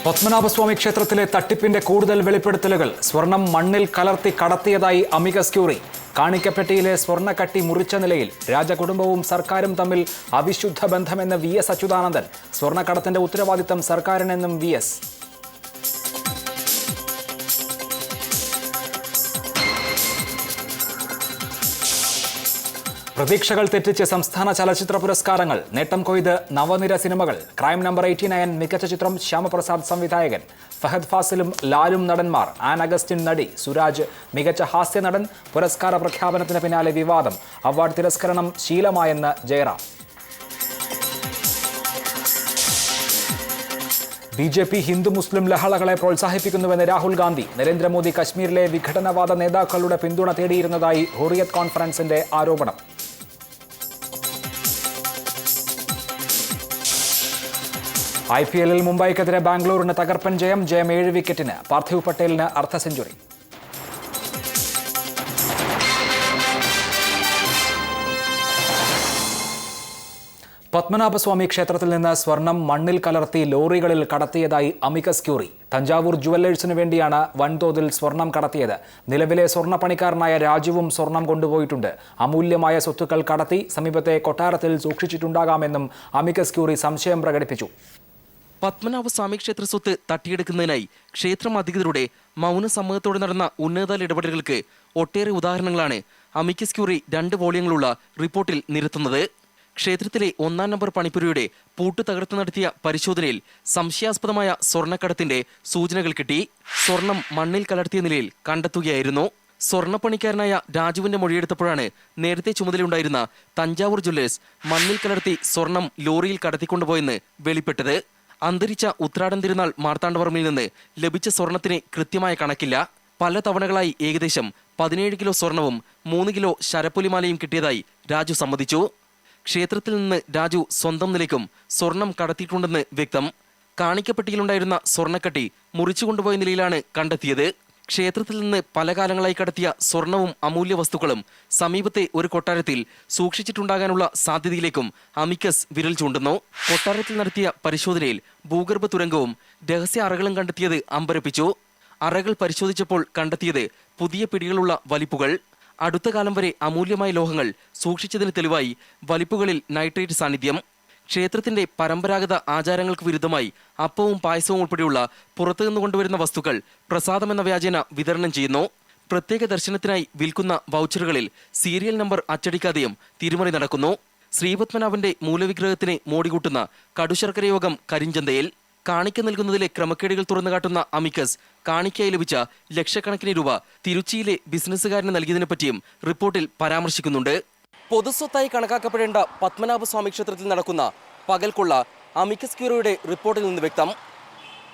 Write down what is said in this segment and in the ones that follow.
പത്മനാഭസ്വാമി ക്ഷേത്രത്തിലെ തട്ടിപ്പിന്റെ കൂടുതൽ വെളിപ്പെടുത്തലുകൾ. സ്വർണം മണ്ണിൽ കലർത്തി കടത്തിയതായി അമിക്കസ് ക്യൂറി. കാണിക്കപ്പെട്ടിയിലെ സ്വർണ്ണക്കട്ടി മുറിച്ച നിലയിൽ. രാജകുടുംബവും സർക്കാരും തമ്മിൽ അവിശുദ്ധ ബന്ധമെന്ന് VS അച്യുതാനന്ദൻ. സ്വർണ്ണക്കടത്തിന്റെ ഉത്തരവാദിത്തം സർക്കാരിനെന്നും VS. പ്രതീക്ഷകൾ തെറ്റിച്ച് സംസ്ഥാന ചലച്ചിത്ര പുരസ്കാരങ്ങൾ. നേട്ടം കൊയ്ത് നവനിര സിനിമകൾ. ക്രൈം നമ്പർ 89 മികച്ച ചിത്രം, ശ്യാമപ്രസാദ് സംവിധായകൻ. ഫഹദ് ഫാസിലും ലാലും നടന്മാർ. ആൻ അഗസ്റ്റിൻ നടി. സുരാജ് മികച്ച ഹാസ്യ നടൻ. പുരസ്കാര പ്രഖ്യാപനത്തിന് പിന്നാലെ വിവാദം. അവാർഡ് തിരസ്കരണം ശീലമായെന്ന് ജയറാം. BJP ഹിന്ദു മുസ്ലിം ലഹളകളെ പ്രോത്സാഹിപ്പിക്കുന്നുവെന്ന് രാഹുൽ ഗാന്ധി. നരേന്ദ്രമോദി കശ്മീരിലെ വിഘടനവാദ നേതാക്കളുടെ പിന്തുണ തേടിയിരുന്നതായി ഹുറിയത്ത് കോൺഫറൻസിന്റെ ആരോപണം. IPL-ൽ മുംബൈക്കെതിരെ ബാംഗ്ലൂരിന് തകർപ്പൻ ജയം. 7 വിക്കറ്റിന്. പാർത്ഥിവ് പട്ടേലിന് അർദ്ധ സെഞ്ചുറി. പത്മനാഭസ്വാമി ക്ഷേത്രത്തിൽ നിന്ന് സ്വർണം മണ്ണിൽ കലർത്തി ലോറികളിൽ കടത്തിയതായി അമിക്കസ് ക്യൂറി. തഞ്ചാവൂർ ജുവല്ലേഴ്സിനു വേണ്ടിയാണ് വൻതോതിൽ സ്വർണം കടത്തിയത്. നിലവിലെ സ്വർണ്ണപ്പണിക്കാരനായ രാജുവും സ്വർണം കൊണ്ടുപോയിട്ടുണ്ട്. അമൂല്യമായ സ്വത്തുക്കൾ കടത്തി സമീപത്തെ കൊട്ടാരത്തിൽ സൂക്ഷിച്ചിട്ടുണ്ടാകാമെന്നും അമിക്കസ് ക്യൂറി സംശയം പ്രകടിപ്പിച്ചു. പത്മനാഭസ്വാമി ക്ഷേത്ര സ്വത്ത് തട്ടിയെടുക്കുന്നതിനായി ക്ഷേത്രം അധികൃതരുടെ മൗനസമ്മതത്തോടെ നടന്ന ഉന്നതതല ഇടപെടലുകൾക്ക് ഒട്ടേറെ ഉദാഹരണങ്ങളാണ് അമിക്കസ് ക്യൂറി 2 വോള്യങ്ങളുള്ള റിപ്പോർട്ടിൽ നിരത്തുന്നത്. ക്ഷേത്രത്തിലെ 1-ാം നമ്പർ പണിപ്പുരയുടെ പൂട്ട് തകർത്ത് നടത്തിയ പരിശോധനയിൽ സംശയാസ്പദമായ സ്വർണ്ണക്കടത്തിന്റെ സൂചനകൾ കിട്ടി. സ്വർണം മണ്ണിൽ കലർത്തിയ നിലയിൽ കണ്ടെത്തുകയായിരുന്നു. സ്വർണ്ണപ്പണിക്കാരനായ രാജുവിന്റെ മൊഴിയെടുത്തപ്പോഴാണ് നേരത്തെ ചുമതലയുണ്ടായിരുന്ന തഞ്ചാവൂർ ജ്വല്ലേഴ്സ് മണ്ണിൽ കലർത്തി സ്വർണം ലോറിയിൽ കടത്തിക്കൊണ്ടുപോയെന്ന് വെളിപ്പെട്ടത്. അന്തരിച്ച ഉത്രാടൻ തിരുനാൾ മാർത്താണ്ഡവർമ്മയിൽ നിന്ന് ലഭിച്ച സ്വർണത്തിന് കൃത്യമായ കണക്കില്ല. പല തവണകളായി ഏകദേശം 17 കിലോ സ്വർണവും 3 കിലോ ശരപ്പൊലിമാലയും കിട്ടിയതായി രാജു സമ്മതിച്ചു. ക്ഷേത്രത്തിൽ നിന്ന് രാജു സ്വന്തം നിലയ്ക്കും സ്വർണം കടത്തിയിട്ടുണ്ടെന്ന് വ്യക്തം. കാണിക്കപ്പെട്ടിയിലുണ്ടായിരുന്ന സ്വർണ്ണക്കട്ടി മുറിച്ചുകൊണ്ടുപോയ നിലയിലാണ് കണ്ടെത്തിയത്. ക്ഷേത്രത്തിൽ നിന്ന് പല കാലങ്ങളായി കടത്തിയ സ്വർണവും അമൂല്യ വസ്തുക്കളും സമീപത്തെ ഒരു കൊട്ടാരത്തിൽ സൂക്ഷിച്ചിട്ടുണ്ടാകാനുള്ള സാധ്യതയിലേക്കും അമിക്കസ് വിരൽ ചൂണ്ടുന്നു. കൊട്ടാരത്തിൽ നടത്തിയ പരിശോധനയിൽ ഭൂഗർഭ തുരങ്കവും രഹസ്യ അറകളും കണ്ടെത്തിയത് അമ്പരപ്പിച്ചു. അറകൾ പരിശോധിച്ചപ്പോൾ കണ്ടെത്തിയത് പുതിയ പിടികളുള്ള വലിപ്പുകൾ. അടുത്ത കാലം വരെ അമൂല്യമായ ലോഹങ്ങൾ സൂക്ഷിച്ചതിന് തെളിവായി വലിപ്പുകളിൽ നൈട്രേറ്റ് സാന്നിധ്യം. ക്ഷേത്രത്തിന്റെ പരമ്പരാഗത ആചാരങ്ങൾക്ക് വിരുദ്ധമായി അപ്പവും പായസവും ഉൾപ്പെടെയുള്ള പുറത്തുനിന്ന് കൊണ്ടുവരുന്ന വസ്തുക്കൾ പ്രസാദമെന്ന വ്യാജേന വിതരണം ചെയ്യുന്നു. പ്രത്യേക ദർശനത്തിനായി വിൽക്കുന്ന വൗച്ചറുകളിൽ സീരിയൽ നമ്പർ അച്ചടിക്കാതെയും തിരിമറി നടക്കുന്നു. ശ്രീപത്മനാഭന്റെ മൂലവിഗ്രഹത്തിന് മോടികൂട്ടുന്ന കടുശർക്കര യോഗം കരിഞ്ചന്തയിൽ. കാണിക്ക നൽകുന്നതിലെ ക്രമക്കേടുകൾ തുറന്നുകാട്ടുന്ന അമിക്കസ് കാണിക്കയായി ലഭിച്ച ലക്ഷക്കണക്കിന് രൂപ തിരുച്ചിയിലെ ബിസിനസ്സുകാരന് നൽകിയതിനെപ്പറ്റിയും റിപ്പോർട്ടിൽ പരാമർശിക്കുന്നുണ്ട്. പൊതുസ്വത്തായി കണക്കാക്കപ്പെടേണ്ട പത്മനാഭസ്വാമി ക്ഷേത്രത്തിൽ നടക്കുന്ന പകൽക്കൊള്ള അമിക്കസ് ക്യൂറിയുടെ റിപ്പോർട്ടിൽ നിന്ന് വ്യക്തം.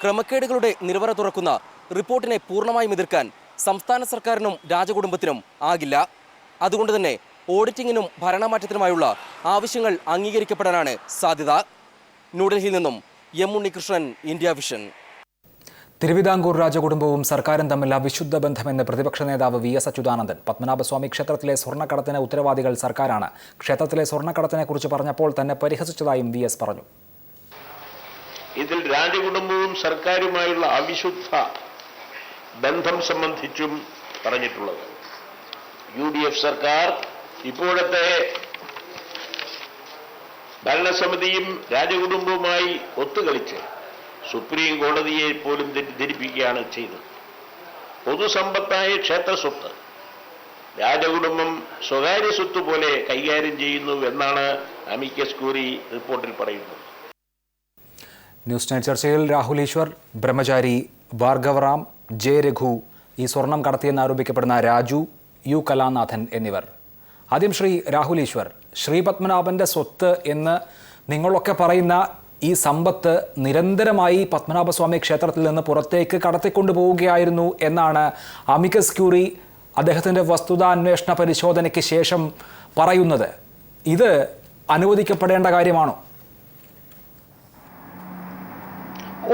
ക്രമക്കേടുകളുടെ നിലവറ തുറക്കുന്ന റിപ്പോർട്ടിനെ പൂർണ്ണമായും എതിർക്കാൻ സംസ്ഥാന സർക്കാരിനും രാജകുടുംബത്തിനും ആകില്ല. അതുകൊണ്ട് തന്നെ ഓഡിറ്റിങ്ങിനും ഭരണമാറ്റത്തിനുമായുള്ള ആവശ്യങ്ങൾ അംഗീകരിക്കപ്പെടാനാണ് സാധ്യത. ന്യൂഡൽഹിയിൽ നിന്നും M. Unnikrishnan, India Vision. Thiruvithamkoor രാജകുടുംബവും സർക്കാരും തമ്മിൽ അവിശുദ്ധ ബന്ധമെന്ന് പ്രതിപക്ഷ നേതാവ് VS അച്യുതാനന്ദൻ. പത്മനാഭസ്വാമി ക്ഷേത്രത്തിലെ സ്വർണ്ണക്കടത്തിന് ഉത്തരവാദികൾ സർക്കാരാണ്. ക്ഷേത്രത്തിലെ സ്വർണ്ണക്കടത്തിനെ കുറിച്ച് പറഞ്ഞപ്പോൾ തന്നെ പരിഹസിച്ചതായും VS പറഞ്ഞു. ഇതിൽ രാജകുടുംബവും സർക്കാരുമായുള്ള അവിശുദ്ധ ബന്ധം സംബന്ധിച്ചും പറഞ്ഞിട്ടുള്ളത്. UDF സർക്കാർ ഇപ്പോഴത്തെ ഭരണസമിതിയും രാജകുടുംബവുമായി ഒത്തുകളിച്ച് സുപ്രീം കോടതിയെ പോലും തെറ്റിദ്ധരിപ്പിക്കുകയാണ് ചെയ്തത്. പൊതുസമ്പത്തായ ക്ഷേത്ര സ്വത്ത് രാജകുടുംബം സ്വകാര്യ സ്വത്ത് പോലെ കൈകാര്യം ചെയ്യുന്നു എന്നാണ് അമിക്കസ് ക്യൂറി റിപ്പോർട്ടിൽ പറയുന്നത്. ന്യൂസ് നൈറ്റ് ചർച്ചയിൽ രാഹുൽ ഈശ്വർ, ബ്രഹ്മചാരി, ഭാർഗവറാം, J. രഘു, ഈ സ്വർണം കടത്തിയെന്ന് ആരോപിക്കപ്പെടുന്ന രാജു, U. കലാനാഥൻ എന്നിവർ. ആദ്യം ശ്രീ രാഹുൽ ഈശ്വർ, ശ്രീ പത്മനാഭന്റെ സ്വത്ത് എന്ന് നിങ്ങളൊക്കെ പറയുന്ന ഈ സമ്പത്ത് നിരന്തരമായി പത്മനാഭസ്വാമി ക്ഷേത്രത്തിൽ നിന്ന് പുറത്തേക്ക് കടത്തിക്കൊണ്ടുപോവുകയായിരുന്നു എന്നാണ് അമിക്കസ് ക്യൂറി അദ്ദേഹത്തിൻ്റെ വസ്തുതാന്വേഷണ പരിശോധനയ്ക്ക് ശേഷം പറയുന്നത്. ഇത് അനുവദിക്കപ്പെടേണ്ട കാര്യമാണോ?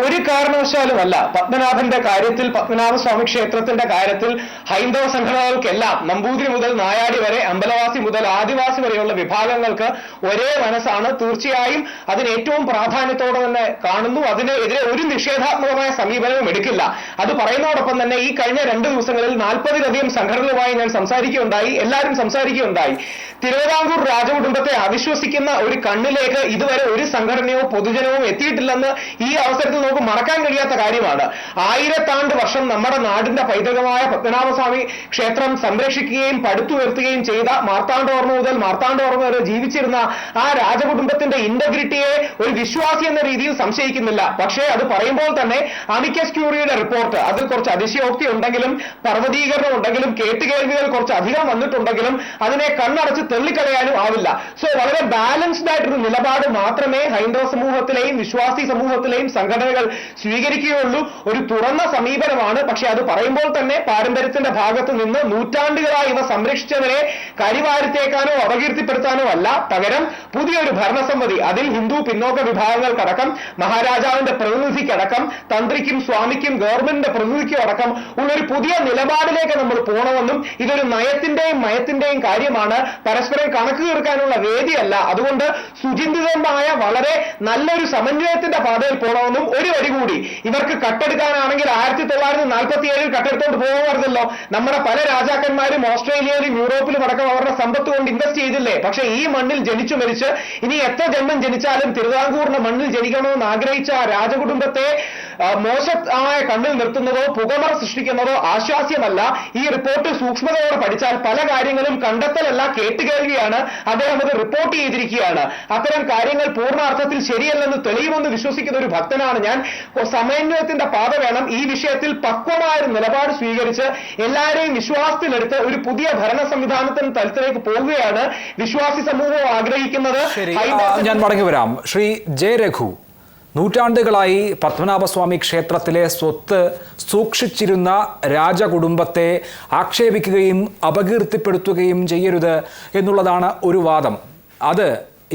ഒരു കാരണവശാലുമല്ല. പത്മനാഭന്റെ കാര്യത്തിൽ, പത്മനാഭസ്വാമി ക്ഷേത്രത്തിന്റെ കാര്യത്തിൽ ഹൈന്ദവ സംഘടനകൾക്കെല്ലാം, നമ്പൂതിരി മുതൽ നായാടി വരെ, അമ്പലവാസി മുതൽ ആദിവാസി വരെയുള്ള വിഭാഗങ്ങൾക്ക് ഒരേ മനസ്സാണ്. തീർച്ചയായും അതിന് ഏറ്റവും പ്രാധാന്യത്തോടെ തന്നെ കാണുന്നു. അതിനെതിരെ ഒരു നിഷേധാത്മകമായ സമീപനവും എടുക്കില്ല. അത് പറയുന്നതോടൊപ്പം തന്നെ ഈ കഴിഞ്ഞ 2 ദിവസങ്ങളിൽ 40-ലധികം സംഘടനകളുമായി ഞാൻ സംസാരിക്കുകയുണ്ടായി. എല്ലാവരും സംസാരിക്കുകയുണ്ടായി. തിരുവിതാംകൂർ രാജകുടുംബത്തെ അവിശ്വസിക്കുന്ന ഒരു കണ്ണിലേക്ക് ഇതുവരെ ഒരു സംഘടനയോ പൊതുജനവും എത്തിയിട്ടില്ലെന്ന് ഈ അവസരത്തിൽ നമുക്ക് മറക്കാൻ കഴിയാത്ത കാര്യമാണ്. 1000 ആണ്ട് വർഷം നമ്മുടെ നാടിന്റെ പൈതൃകമായ പത്മനാഭസ്വാമി ക്ഷേത്രം സംരക്ഷിക്കുകയും പടുത്തുയർത്തുകയും ചെയ്ത മാർത്താണ്ഡവർമ്മ മുതൽ മാർത്താണ്ഡവർമ്മ വരെ ജീവിച്ചിരുന്ന ആ രാജകുടുംബത്തിന്റെ ഇന്റഗ്രിറ്റിയെ ഒരു വിശ്വാസി എന്ന രീതിയിൽ സംശയിക്കുന്നില്ല. പക്ഷേ അത് പറയുമ്പോൾ തന്നെ അമിക്കസ് ക്യൂറിയുടെ റിപ്പോർട്ട്, അതിൽ കുറച്ച് അതിശയോക്തി ഉണ്ടെങ്കിലും പർവ്വതീകരണം ഉണ്ടെങ്കിലും കേട്ടുകേൾവികൾ കുറച്ച് അധികം വന്നിട്ടുണ്ടെങ്കിലും അതിനെ കണ്ണടച്ച് തള്ളിക്കളയാനും ആവില്ല. സോ വളരെ ബാലൻസ്ഡ് ആയിട്ടൊരു നിലപാട് മാത്രമേ ഹൈന്ദവ സമൂഹത്തിലെയും വിശ്വാസി സമൂഹത്തിലെയും സംഘടനകൾ സ്വീകരിക്കുകയുള്ളൂ. ഒരു തുറന്ന സമീപനമാണ്. പക്ഷെ അത് പറയുമ്പോൾ തന്നെ പാരമ്പര്യത്തിന്റെ ഭാഗത്ത് നിന്ന് നൂറ്റാണ്ടുകളായി ഇവ സംരക്ഷിച്ചവരെ കരിവാരിത്തേക്കാനോ അപകീർത്തിപ്പെടുത്താനോ അല്ല, പകരം പുതിയൊരു ഭരണസമിതി, അതിൽ ഹിന്ദു പിന്നോക്ക വിഭാഗങ്ങൾക്കടക്കം, മഹാരാജാവിന്റെ പ്രതിനിധിക്കടക്കം, തന്ത്രിക്കും സ്വാമിക്കും ഗവൺമെന്റിന്റെ പ്രതിനിധിക്കും അടക്കം ഉള്ളൊരു പുതിയ നിലപാടിലേക്ക് നമ്മൾ പോകണമെന്നും ഇതൊരു നയത്തിന്റെയും മയത്തിന്റെയും കാര്യമാണ്, പരസ്പരം കണക്ക് തീർക്കാനുള്ള വേദിയല്ല. അതുകൊണ്ട് സുചിന്തിതമായ വളരെ നല്ലൊരു സമന്വയത്തിന്റെ പാതയിൽ പോകണമെന്നും ഒരു വരി കൂടി, ഇവർക്ക് കട്ടെടുക്കാനാണെങ്കിൽ 1947 കട്ടെടുത്തോണ്ട് പോകുമായിരുന്നല്ലോ. നമ്മുടെ പല രാജാക്കന്മാരും ഓസ്ട്രേലിയയിലും യൂറോപ്പിലും അടക്കം അവരുടെ സമ്പത്ത് കൊണ്ട് ഇൻവെസ്റ്റ് ചെയ്തില്ലേ? പക്ഷെ ഈ മണ്ണിൽ ജനിച്ചു മരിച്ച് ഇനി എത്ര ജന്മം ജനിച്ചാലും തിരുവിതാംകൂറിന്റെ മണ്ണിൽ ജനിക്കണമെന്ന് ആഗ്രഹിച്ച ആ രാജകുടുംബത്തെ മോശമായ കണ്ണിൽ നിർത്തുന്നതോ പുകമറ സൃഷ്ടിക്കുന്നതോ ആശ്വാസ്യമല്ല. ഈ റിപ്പോർട്ട് സൂക്ഷ്മതയോടെ പഠിച്ചാൽ പല കാര്യങ്ങളും കണ്ടെത്തലല്ല, കേട്ടുകേൾവിയാണ്. അദ്ദേഹം അത് റിപ്പോർട്ട് ചെയ്തിരിക്കുകയാണ്. അത്തരം കാര്യങ്ങൾ പൂർണ്ണാർത്ഥത്തിൽ ശരിയല്ലെന്ന് തെളിയുമെന്ന് വിശ്വസിക്കുന്ന ഒരു ഭക്തനാണ് ഞാൻ. സമന്വയത്തിന്റെ പാത വേണം. ഈ വിഷയത്തിൽ പക്വമായ ഒരു നിലപാട് സ്വീകരിച്ച് എല്ലാവരെയും വിശ്വാസത്തിലെടുത്ത് ഒരു പുതിയ ഭരണ സംവിധാനത്തിന് തലത്തിലേക്ക് പോവുകയാണ് വിശ്വാസി സമൂഹം ആഗ്രഹിക്കുന്നത്. ഞാൻ മടങ്ങി വരാം. ശ്രീ ജെ രഘു, നൂറ്റാണ്ടുകളായി പത്മനാഭസ്വാമി ക്ഷേത്രത്തിലെ സ്വത്ത് സൂക്ഷിച്ചിരുന്ന രാജകുടുംബത്തെ ആക്ഷേപിക്കുകയും അപകീർത്തിപ്പെടുത്തുകയും ചെയ്യരുത് എന്നുള്ളതാണ് ഒരു വാദം. അത്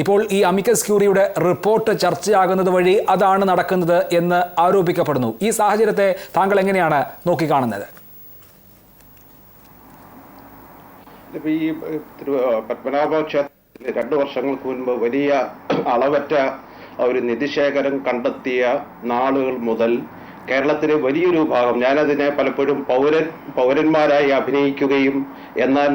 ഇപ്പോൾ ഈ അമിക്കസ് ക്യൂറിയുടെ റിപ്പോർട്ട് ചർച്ചയാകുന്നത് വഴി അതാണ് നടക്കുന്നത് എന്ന് ആരോപിക്കപ്പെടുന്നു. ഈ സാഹചര്യത്തെ താങ്കൾ എങ്ങനെയാണ് നോക്കിക്കാണുന്നത്? ഈ പത്മനാഭ ക്ഷേത്രത്തിൽ 2 വർഷങ്ങൾക്ക് മുൻപ് വലിയ അളവറ്റ ഒരു നിധിശേഖരം കണ്ടെത്തിയ നാളുകൾ മുതൽ കേരളത്തിലെ വലിയൊരു ഭാഗം, ഞാനതിനെ പലപ്പോഴും പൗരന്മാരായി അഭിനയിക്കുകയും എന്നാൽ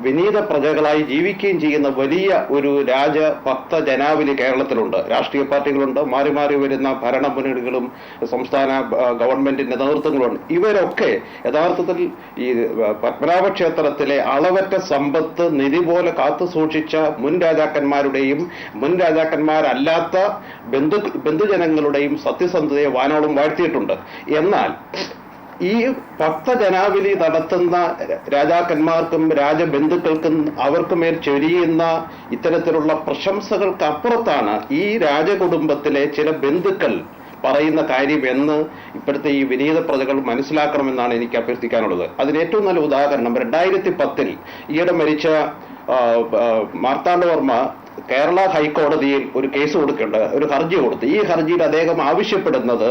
വിനീത പ്രജകളായി ജീവിക്കുകയും ചെയ്യുന്ന വലിയ ഒരു രാജഭക്ത ജനാവലി കേരളത്തിലുണ്ട്. രാഷ്ട്രീയ പാർട്ടികളുണ്ട്, മാറി മാറി വരുന്ന ഭരണമുന്നണികളും സംസ്ഥാന ഗവൺമെന്റിന്റെ നേതൃത്വങ്ങളുണ്ട്. ഇവരൊക്കെ യഥാർത്ഥത്തിൽ ഈ പത്മനാഭ ക്ഷേത്രത്തിലെ അളവറ്റ സമ്പത്ത് നിധി പോലെ കാത്തു സൂക്ഷിച്ച മുൻ രാജാക്കന്മാരുടെയും മുൻ രാജാക്കന്മാരല്ലാത്ത ബന്ധുജനങ്ങളുടെയും സത്യസന്ധതയെ വാനോളം വാഴ്ത്തിയിട്ടുണ്ട്. എന്നാൽ ഈ ഭക്തജനാവലി നടത്തുന്ന രാജാക്കന്മാർക്കും രാജബന്ധുക്കൾക്കും അവർക്കുമേൽ ചൊരിയുന്ന ഇത്തരത്തിലുള്ള പ്രശംസകൾക്ക് അപ്പുറത്താണ് ഈ രാജകുടുംബത്തിലെ ചില ബന്ധുക്കൾ പറയുന്ന കാര്യം എന്ന് ഇപ്പോഴത്തെ ഈ വിനീത പ്രജകൾ മനസ്സിലാക്കണമെന്നാണ് എനിക്ക് അഭ്യർത്ഥിക്കാനുള്ളത്. അതിന് ഏറ്റവും നല്ല ഉദാഹരണം 2010 ഈയിടെ മരിച്ച മാർത്താണ്ഡവർമ്മ കേരള ഹൈക്കോടതിയിൽ ഒരു കേസ് കൊടുക്കേണ്ട ഒരു ഹർജി കൊടുത്തു. ഈ ഹർജിയിൽ അദ്ദേഹം ആവശ്യപ്പെടുന്നത്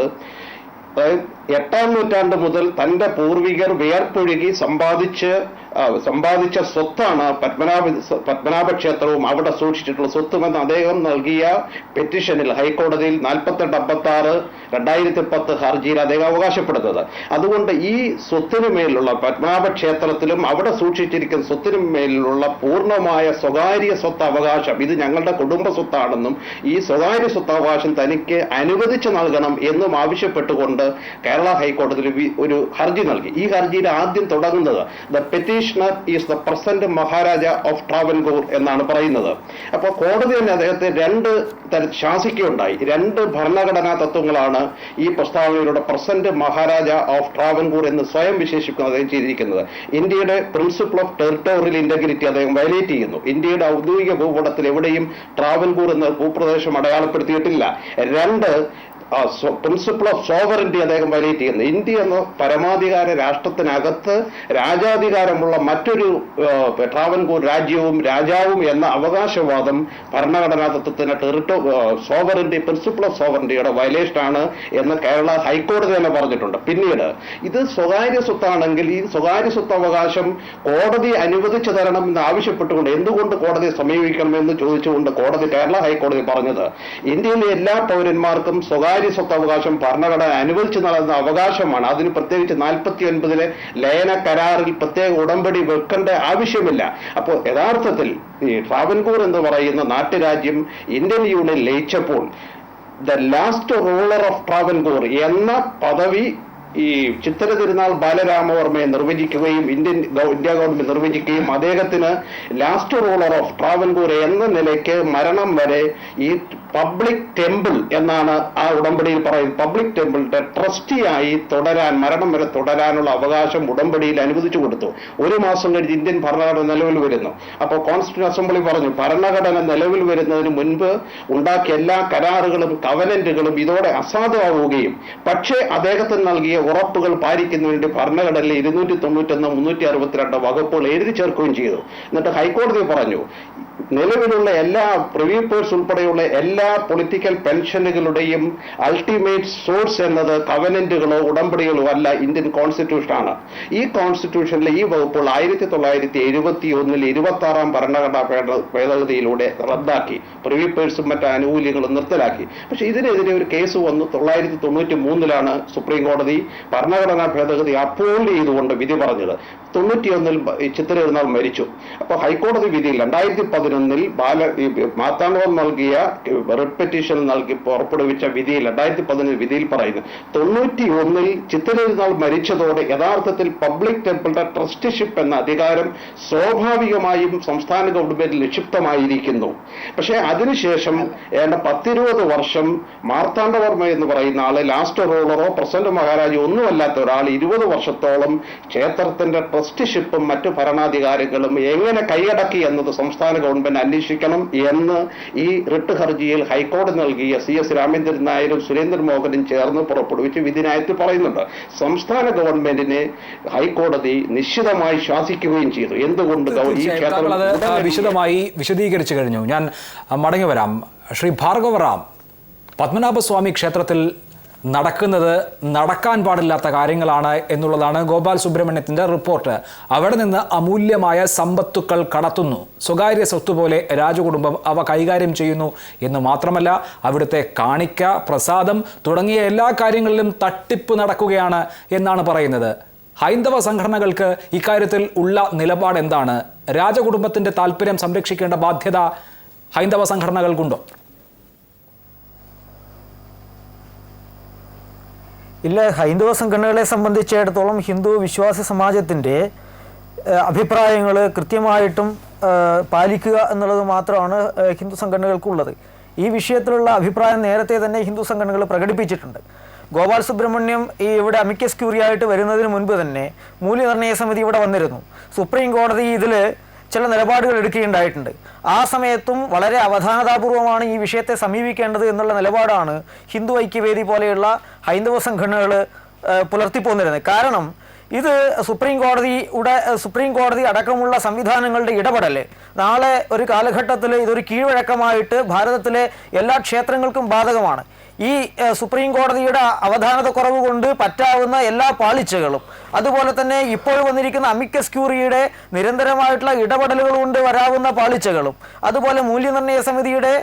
8ാം നൂറ്റാണ്ട് മുതൽ തന്റെ പൂർവികർ വിയർപ്പൊഴുകി സമ്പാദിച്ച സ്വത്താണ് പത്മനാഭ ക്ഷേത്രവും അവിടെ സൂക്ഷിച്ചിട്ടുള്ള സ്വത്തുമെന്ന് അദ്ദേഹം നൽകിയ പെറ്റീഷനിൽ ഹൈക്കോടതിയിൽ 4856/2010 ഹർജിയിൽ അദ്ദേഹം അവകാശപ്പെടുന്നത്. അതുകൊണ്ട് ഈ സ്വത്തിനു മേലുള്ള പത്മനാഭ ക്ഷേത്രത്തിലും അവിടെ സൂക്ഷിച്ചിരിക്കുന്ന സ്വത്തിനു മേലുള്ള പൂർണ്ണമായ സ്വകാര്യ സ്വത്ത് അവകാശം ഇത് ഞങ്ങളുടെ കുടുംബ സ്വത്താണെന്നും ഈ സ്വകാര്യ സ്വത്തവകാശം തനിക്ക് അനുവദിച്ചു നൽകണം എന്നും ആവശ്യപ്പെട്ടുകൊണ്ട് കേരള ഹൈക്കോടതിയിൽ ഒരു ഹർജി നൽകി. ഈ ഹർജിയിൽ ആദ്യം തുടങ്ങുന്നത് the petitioner is the present Maharaja of Travancore എന്നാണ് പറയുന്നത്. അപ്പോൾ കോടതി തന്നെ അദ്ദേഹത്തെ 2 ശാസിക്കുകയുണ്ടായി. 2 ഭരണഘടനാ തത്വങ്ങളാണ് ഈ പ്രസ്താവനയിലൂടെ പ്രസന്റ് മഹാരാജ ഓഫ് ട്രാവൻകൂർ എന്ന് സ്വയം വിശേഷിപ്പിക്കുന്നത് അദ്ദേഹം ചെയ്തിരിക്കുന്നത്. ഇന്ത്യയുടെ പ്രിൻസിപ്പിൾ ഓഫ് ടെറിട്ടോറിയൽ ഇന്റഗ്രിറ്റി അദ്ദേഹം വയലേറ്റ് ചെയ്യുന്നു. ഇന്ത്യയുടെ ഔദ്യോഗിക ഭൂപടത്തിൽ എവിടെയും ട്രാവൻകൂർ എന്ന ഭൂപ്രദേശം അടയാളപ്പെടുത്തിയിട്ടില്ല. 2 പ്രിൻസിപ്പിൾ ഓഫ് സോവറിറ്റി അദ്ദേഹം വയലേറ്റ് ചെയ്യുന്നു. ഇന്ത്യ എന്ന പരമാധികാര രാഷ്ട്രത്തിനകത്ത് രാജാധികാരമുള്ള മറ്റൊരു ട്രാവൻകൂർ രാജ്യവും രാജാവും എന്ന അവകാശവാദം ഭരണഘടനാ തത്വത്തിന് സോവറിറ്റി പ്രിൻസിപ്പിൾ ഓഫ് സോവറിറ്റിയുടെ വയലേഷനാണ് എന്ന് കേരള ഹൈക്കോടതി തന്നെ പറഞ്ഞിട്ടുണ്ട്. പിന്നീട് ഇത് സ്വകാര്യ സ്വത്താണെങ്കിൽ ഈ സ്വകാര്യ സ്വത്ത് അവകാശം കോടതി അനുവദിച്ചു തരണം എന്ന് ആവശ്യപ്പെട്ടുകൊണ്ട് എന്തുകൊണ്ട് കോടതിയെ സമീപിക്കണമെന്ന് ചോദിച്ചുകൊണ്ട് കേരള ഹൈക്കോടതി പറഞ്ഞത് ഇന്ത്യയിലെ എല്ലാ പൗരന്മാർക്കും സ്വകാര്യ സ്വത്തവകാശം ഭരണഘടന അനുവദിച്ചു നൽകുന്ന അവകാശമാണ്. അതിന് പ്രത്യേകിച്ച് 49 ലയന കരാറിൽ പ്രത്യേക ഉടമ്പടി വെക്കേണ്ട ആവശ്യമില്ല. അപ്പോൾ യഥാർത്ഥത്തിൽ ഈ ട്രാവൻകൂർ എന്ന് പറയുന്ന നാട്ടുരാജ്യം ഇന്ത്യൻ യൂണിയൻ ലയിച്ചപ്പോൾ the last ruler of Travancore എന്ന പദവി ഈ ചിത്തിര തിരുനാൾ ബാലരാമവർമ്മയെ നിർവചിക്കുകയും ഇന്ത്യ ഗവൺമെന്റ് നിർവചിക്കുകയും അദ്ദേഹത്തിന് ലാസ്റ്റ് റൂളർ ഓഫ് ട്രാവൻകൂർ എന്ന നിലയ്ക്ക് മരണം വരെ ഈ പബ്ലിക് ടെമ്പിൾ എന്നാണ് ആ ഉടമ്പടിയിൽ പറയുന്നത്. പബ്ലിക് ടെമ്പിളിന്റെ ട്രസ്റ്റിയായി മരണം വരെ തുടരാനുള്ള അവകാശം ഉടമ്പടിയിൽ അനുവദിച്ചു കൊടുത്തു. 1 മാസം കഴിഞ്ഞ് ഇന്ത്യൻ ഭരണഘടന നിലവിൽ വരുന്നു. അപ്പോൾ കോൺസ്റ്റിറ്റ്യൂഷൻ അസംബ്ലി പറഞ്ഞു ഭരണഘടന നിലവിൽ വരുന്നതിന് മുൻപ് ഉണ്ടാക്കിയ എല്ലാ കരാറുകളും കവനന്റുകളും ഇതോടെ അസാധുവാവുകയും പക്ഷേ അദ്ദേഹത്തിന് നൽകിയ ഉറപ്പുകൾ പാലിക്കുന്നതിന് വേണ്ടി ഭരണഘടനയിൽ 291, 362 വകുപ്പുകൾ എഴുതി ചേർക്കുകയും ചെയ്തു. എന്നിട്ട് ഹൈക്കോടതി പറഞ്ഞു നിലവിലുള്ള എല്ലാ പ്രിവ്യൂ പേഴ്സ് ഉൾപ്പെടെയുള്ള എല്ലാ പൊളിറ്റിക്കൽ പെൻഷനുകളുടെയും അൾട്ടിമേറ്റ് സോഴ്സ് എന്നത് കവനന്റുകളോ ഉടമ്പടികളോ അല്ല, ഇന്ത്യൻ കോൺസ്റ്റിറ്റ്യൂഷനാണ്. ഈ കോൺസ്റ്റിറ്റ്യൂഷനിലെ ഈ വകുപ്പുകൾ 1971 26-ാം ഭരണഘടനാ ഭേദഗതിയിലൂടെ റദ്ദാക്കി. പ്രിവ്യൂ പേഴ്സും മറ്റ് ആനുകൂല്യങ്ങളും നിർത്തലാക്കി. പക്ഷെ ഇതിനെതിരെ ഒരു കേസ് വന്നു. 1993 സുപ്രീം കോടതി ഭരണഘടനാ ഭേദഗതി അപ്പോൾ ചെയ്തുകൊണ്ട് വിധി പറഞ്ഞത്. 91 ചിത്തിര തിരുനാൾ മരിച്ചു. അപ്പോൾ ഹൈക്കോടതി വിധിയിൽ 2011 മാർത്താണ്ഡവർ നൽകിയ റിട്ട് പെറ്റീഷൻ നൽകി പുറപ്പെടുവിച്ച വിധിയിൽ 2011 വിധിയിൽ പറയുന്നു 91 ചിത്തിര തിരുനാൾ മരിച്ചതോടെ യഥാർത്ഥത്തിൽ പബ്ലിക് ടെമ്പിളിന്റെ ട്രസ്റ്റിഷിപ്പ് എന്ന അധികാരം സ്വാഭാവികമായും സംസ്ഥാന ഗവൺമെന്റിൽ നിക്ഷിപ്തമായിരിക്കുന്നു. പക്ഷേ അതിനുശേഷം 10-20 വർഷം മാർത്താണ്ഡവർമ്മ എന്ന് പറയുന്ന ആള് ലാസ്റ്റ് റൂളറോ പ്രസിഡന്റ് മഹാരാജോ ഒന്നുമല്ലാത്ത ഒരാൾ 20 വർഷത്തോളം ക്ഷേത്രത്തിന്റെ ട്രസ്റ്റിഷിപ്പും മറ്റു ഭരണാധികാരങ്ങളും എങ്ങനെ കൈയടക്കി എന്നത് സംസ്ഥാന ഗവൺമെന്റ് അന്വേഷിക്കണം എന്ന് ഈ റിട്ട് ഹർജിയിൽ ഹൈക്കോടതി നൽകിയ CS രാമേന്ദ്രൻ നായരും സുരേന്ദ്രൻ മോഹനും ചേർന്ന് പുറപ്പെടുവിച്ച് വിധിന്യായത്തിൽ പറയുന്നുണ്ട്. സംസ്ഥാന ഗവൺമെന്റിനെ ഹൈക്കോടതി നിശ്ചിതമായി ശാസിക്കുകയും ചെയ്തു. എന്തുകൊണ്ട് ഈ ക്ഷേത്രം വിശദമായി വിശദീകരിച്ചു കഴിഞ്ഞു. ഞാൻ മടങ്ങി വരാം. ശ്രീ ഭാർഗവറാം, പത്മനാഭസ്വാമി ക്ഷേത്രത്തിൽ നടക്കാൻ പാടില്ലാത്ത കാര്യങ്ങളാണ് എന്നുള്ളതാണ് ഗോപാൽ സുബ്രഹ്മണ്യത്തിൻ്റെ റിപ്പോർട്ട്. അവിടെ നിന്ന് അമൂല്യമായ സമ്പത്തുക്കൾ കടത്തുന്നു, സ്വകാര്യ സ്വത്ത് പോലെ രാജകുടുംബം അവ കൈകാര്യം ചെയ്യുന്നു എന്ന് മാത്രമല്ല അവിടുത്തെ കാണിക്ക, പ്രസാദം തുടങ്ങിയ എല്ലാ കാര്യങ്ങളിലും തട്ടിപ്പ് നടക്കുകയാണ് എന്നാണ് പറയുന്നത്. ഹൈന്ദവ സംഘടനകൾക്ക് ഇക്കാര്യത്തിൽ ഉള്ള നിലപാട് എന്താണ്? രാജകുടുംബത്തിൻ്റെ താല്പര്യം സംരക്ഷിക്കേണ്ട ബാധ്യത ഹൈന്ദവ സംഘടനകൾക്കുണ്ടോ? ഇല്ല, ഹൈന്ദവ സംഘടനകളെ സംബന്ധിച്ചിടത്തോളം ഹിന്ദു വിശ്വാസ സമാജത്തിൻ്റെ അഭിപ്രായങ്ങൾ കൃത്യമായിട്ടും പാലിക്കുക എന്നുള്ളത് മാത്രമാണ് ഹിന്ദു സംഘടനകൾക്കുള്ളത്. ഈ വിഷയത്തിലുള്ള അഭിപ്രായം നേരത്തെ തന്നെ ഹിന്ദു സംഘടനകൾ പ്രകടിപ്പിച്ചിട്ടുണ്ട്. ഗോപാൽ സുബ്രഹ്മണ്യം ഇവിടെ അമിക്കസ് ക്യൂറിയായിട്ട് വരുന്നതിന് മുൻപ് തന്നെ മൂല്യനിർണ്ണയ സമിതി ഇവിടെ വന്നിരുന്നു. സുപ്രീം കോടതി ഇതിൽ ചില നിലപാടുകൾ എടുക്കുകയുണ്ടായിട്ടുണ്ട്. ആ സമയത്തും വളരെ അവധാനതാപൂർവമാണ് ഈ വിഷയത്തെ സമീപിക്കേണ്ടത് എന്നുള്ള നിലപാടാണ് ഹിന്ദു ഐക്യവേദി പോലെയുള്ള ഹൈന്ദവ സംഘടനകൾ പുലർത്തിപ്പോന്നിരുന്നത്. കാരണം ഇത് സുപ്രീം കോടതി അടക്കമുള്ള സംവിധാനങ്ങളുടെ ഇടപെടൽ നാളെ ഒരു കാലഘട്ടത്തിൽ ഇതൊരു കീഴ്വഴക്കമായിട്ട് ഭാരതത്തിലെ എല്ലാ ക്ഷേത്രങ്ങൾക്കും ബാധകമാണ്. ഈ സുപ്രീം കോടതിയുടെ അവധാനത കുറവ് കൊണ്ട് പറ്റാവുന്ന എല്ലാ പാളിച്ചകളും, അതുപോലെ തന്നെ ഇപ്പോൾ വന്നിരിക്കുന്ന അമിക്കസ് ക്യൂറിയുടെ നിരന്തരമായിട്ടുള്ള ഇടപെടലുകൾ കൊണ്ട് വരാവുന്ന പാളിച്ചകളും, അതുപോലെ മൂല്യനിർണ്ണയ സമിതിയുടെ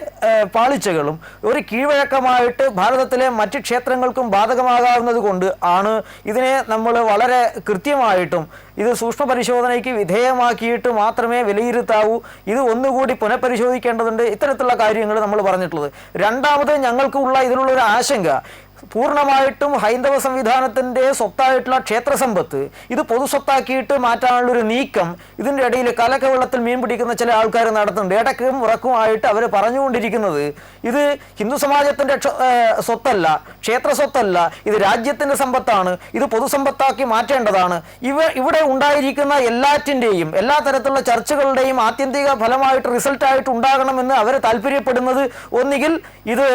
പാളിച്ചകളും ഒരു കീഴ്വഴക്കമായിട്ട് ഭാരതത്തിലെ മറ്റ് ക്ഷേത്രങ്ങൾക്കും ബാധകമാകാവുന്നത് കൊണ്ട് ആണ് ഇതിനെ നമ്മൾ വളരെ കൃത്യമായിട്ടും ഇത് സൂക്ഷ്മ പരിശോധനയ്ക്ക് വിധേയമാക്കിയിട്ട് മാത്രമേ വിലയിരുത്താവൂ. ഇത് ഒന്നുകൂടി പുനഃപരിശോധിക്കേണ്ടതുണ്ട്. ഇത്തരത്തിലുള്ള കാര്യങ്ങൾ നമ്മൾ പറഞ്ഞിട്ടുള്ളത്. രണ്ടാമത് ഞങ്ങൾക്കുള്ള ഇതിലുള്ളൊരു ആശങ്ക, പൂർണ്ണമായിട്ടും ഹൈന്ദവ സംവിധാനത്തിൻ്റെ സ്വത്തായിട്ടുള്ള ക്ഷേത്ര സമ്പത്ത് ഇത് പൊതുസ്വത്താക്കിയിട്ട് മാറ്റാനുള്ളൊരു നീക്കം ഇതിൻ്റെ ഇടയിൽ കലക്കവെള്ളത്തിൽ മീൻ പിടിക്കുന്ന ചില ആൾക്കാർ നടത്തുന്നുണ്ട്. ഇടയ്ക്കും ഉറക്കുമായിട്ട് അവർ പറഞ്ഞുകൊണ്ടിരിക്കുന്നത് ഇത് ഹിന്ദു സമാജത്തിൻ്റെ സ്വത്തല്ല, ക്ഷേത്ര സ്വത്തല്ല, ഇത് രാജ്യത്തിൻ്റെ സമ്പത്താണ്, ഇത് പൊതുസമ്പത്താക്കി മാറ്റേണ്ടതാണ്. ഇവിടെ ഉണ്ടായിരിക്കുന്ന എല്ലാറ്റിൻ്റെയും എല്ലാ തരത്തിലുള്ള ചർച്ചകളുടെയും ആത്യന്തിക ഫലമായിട്ട് റിസൾട്ടായിട്ട് ഉണ്ടാകണമെന്ന് അവർ താല്പര്യപ്പെടുന്നത് ഒന്നുകിൽ ഇത്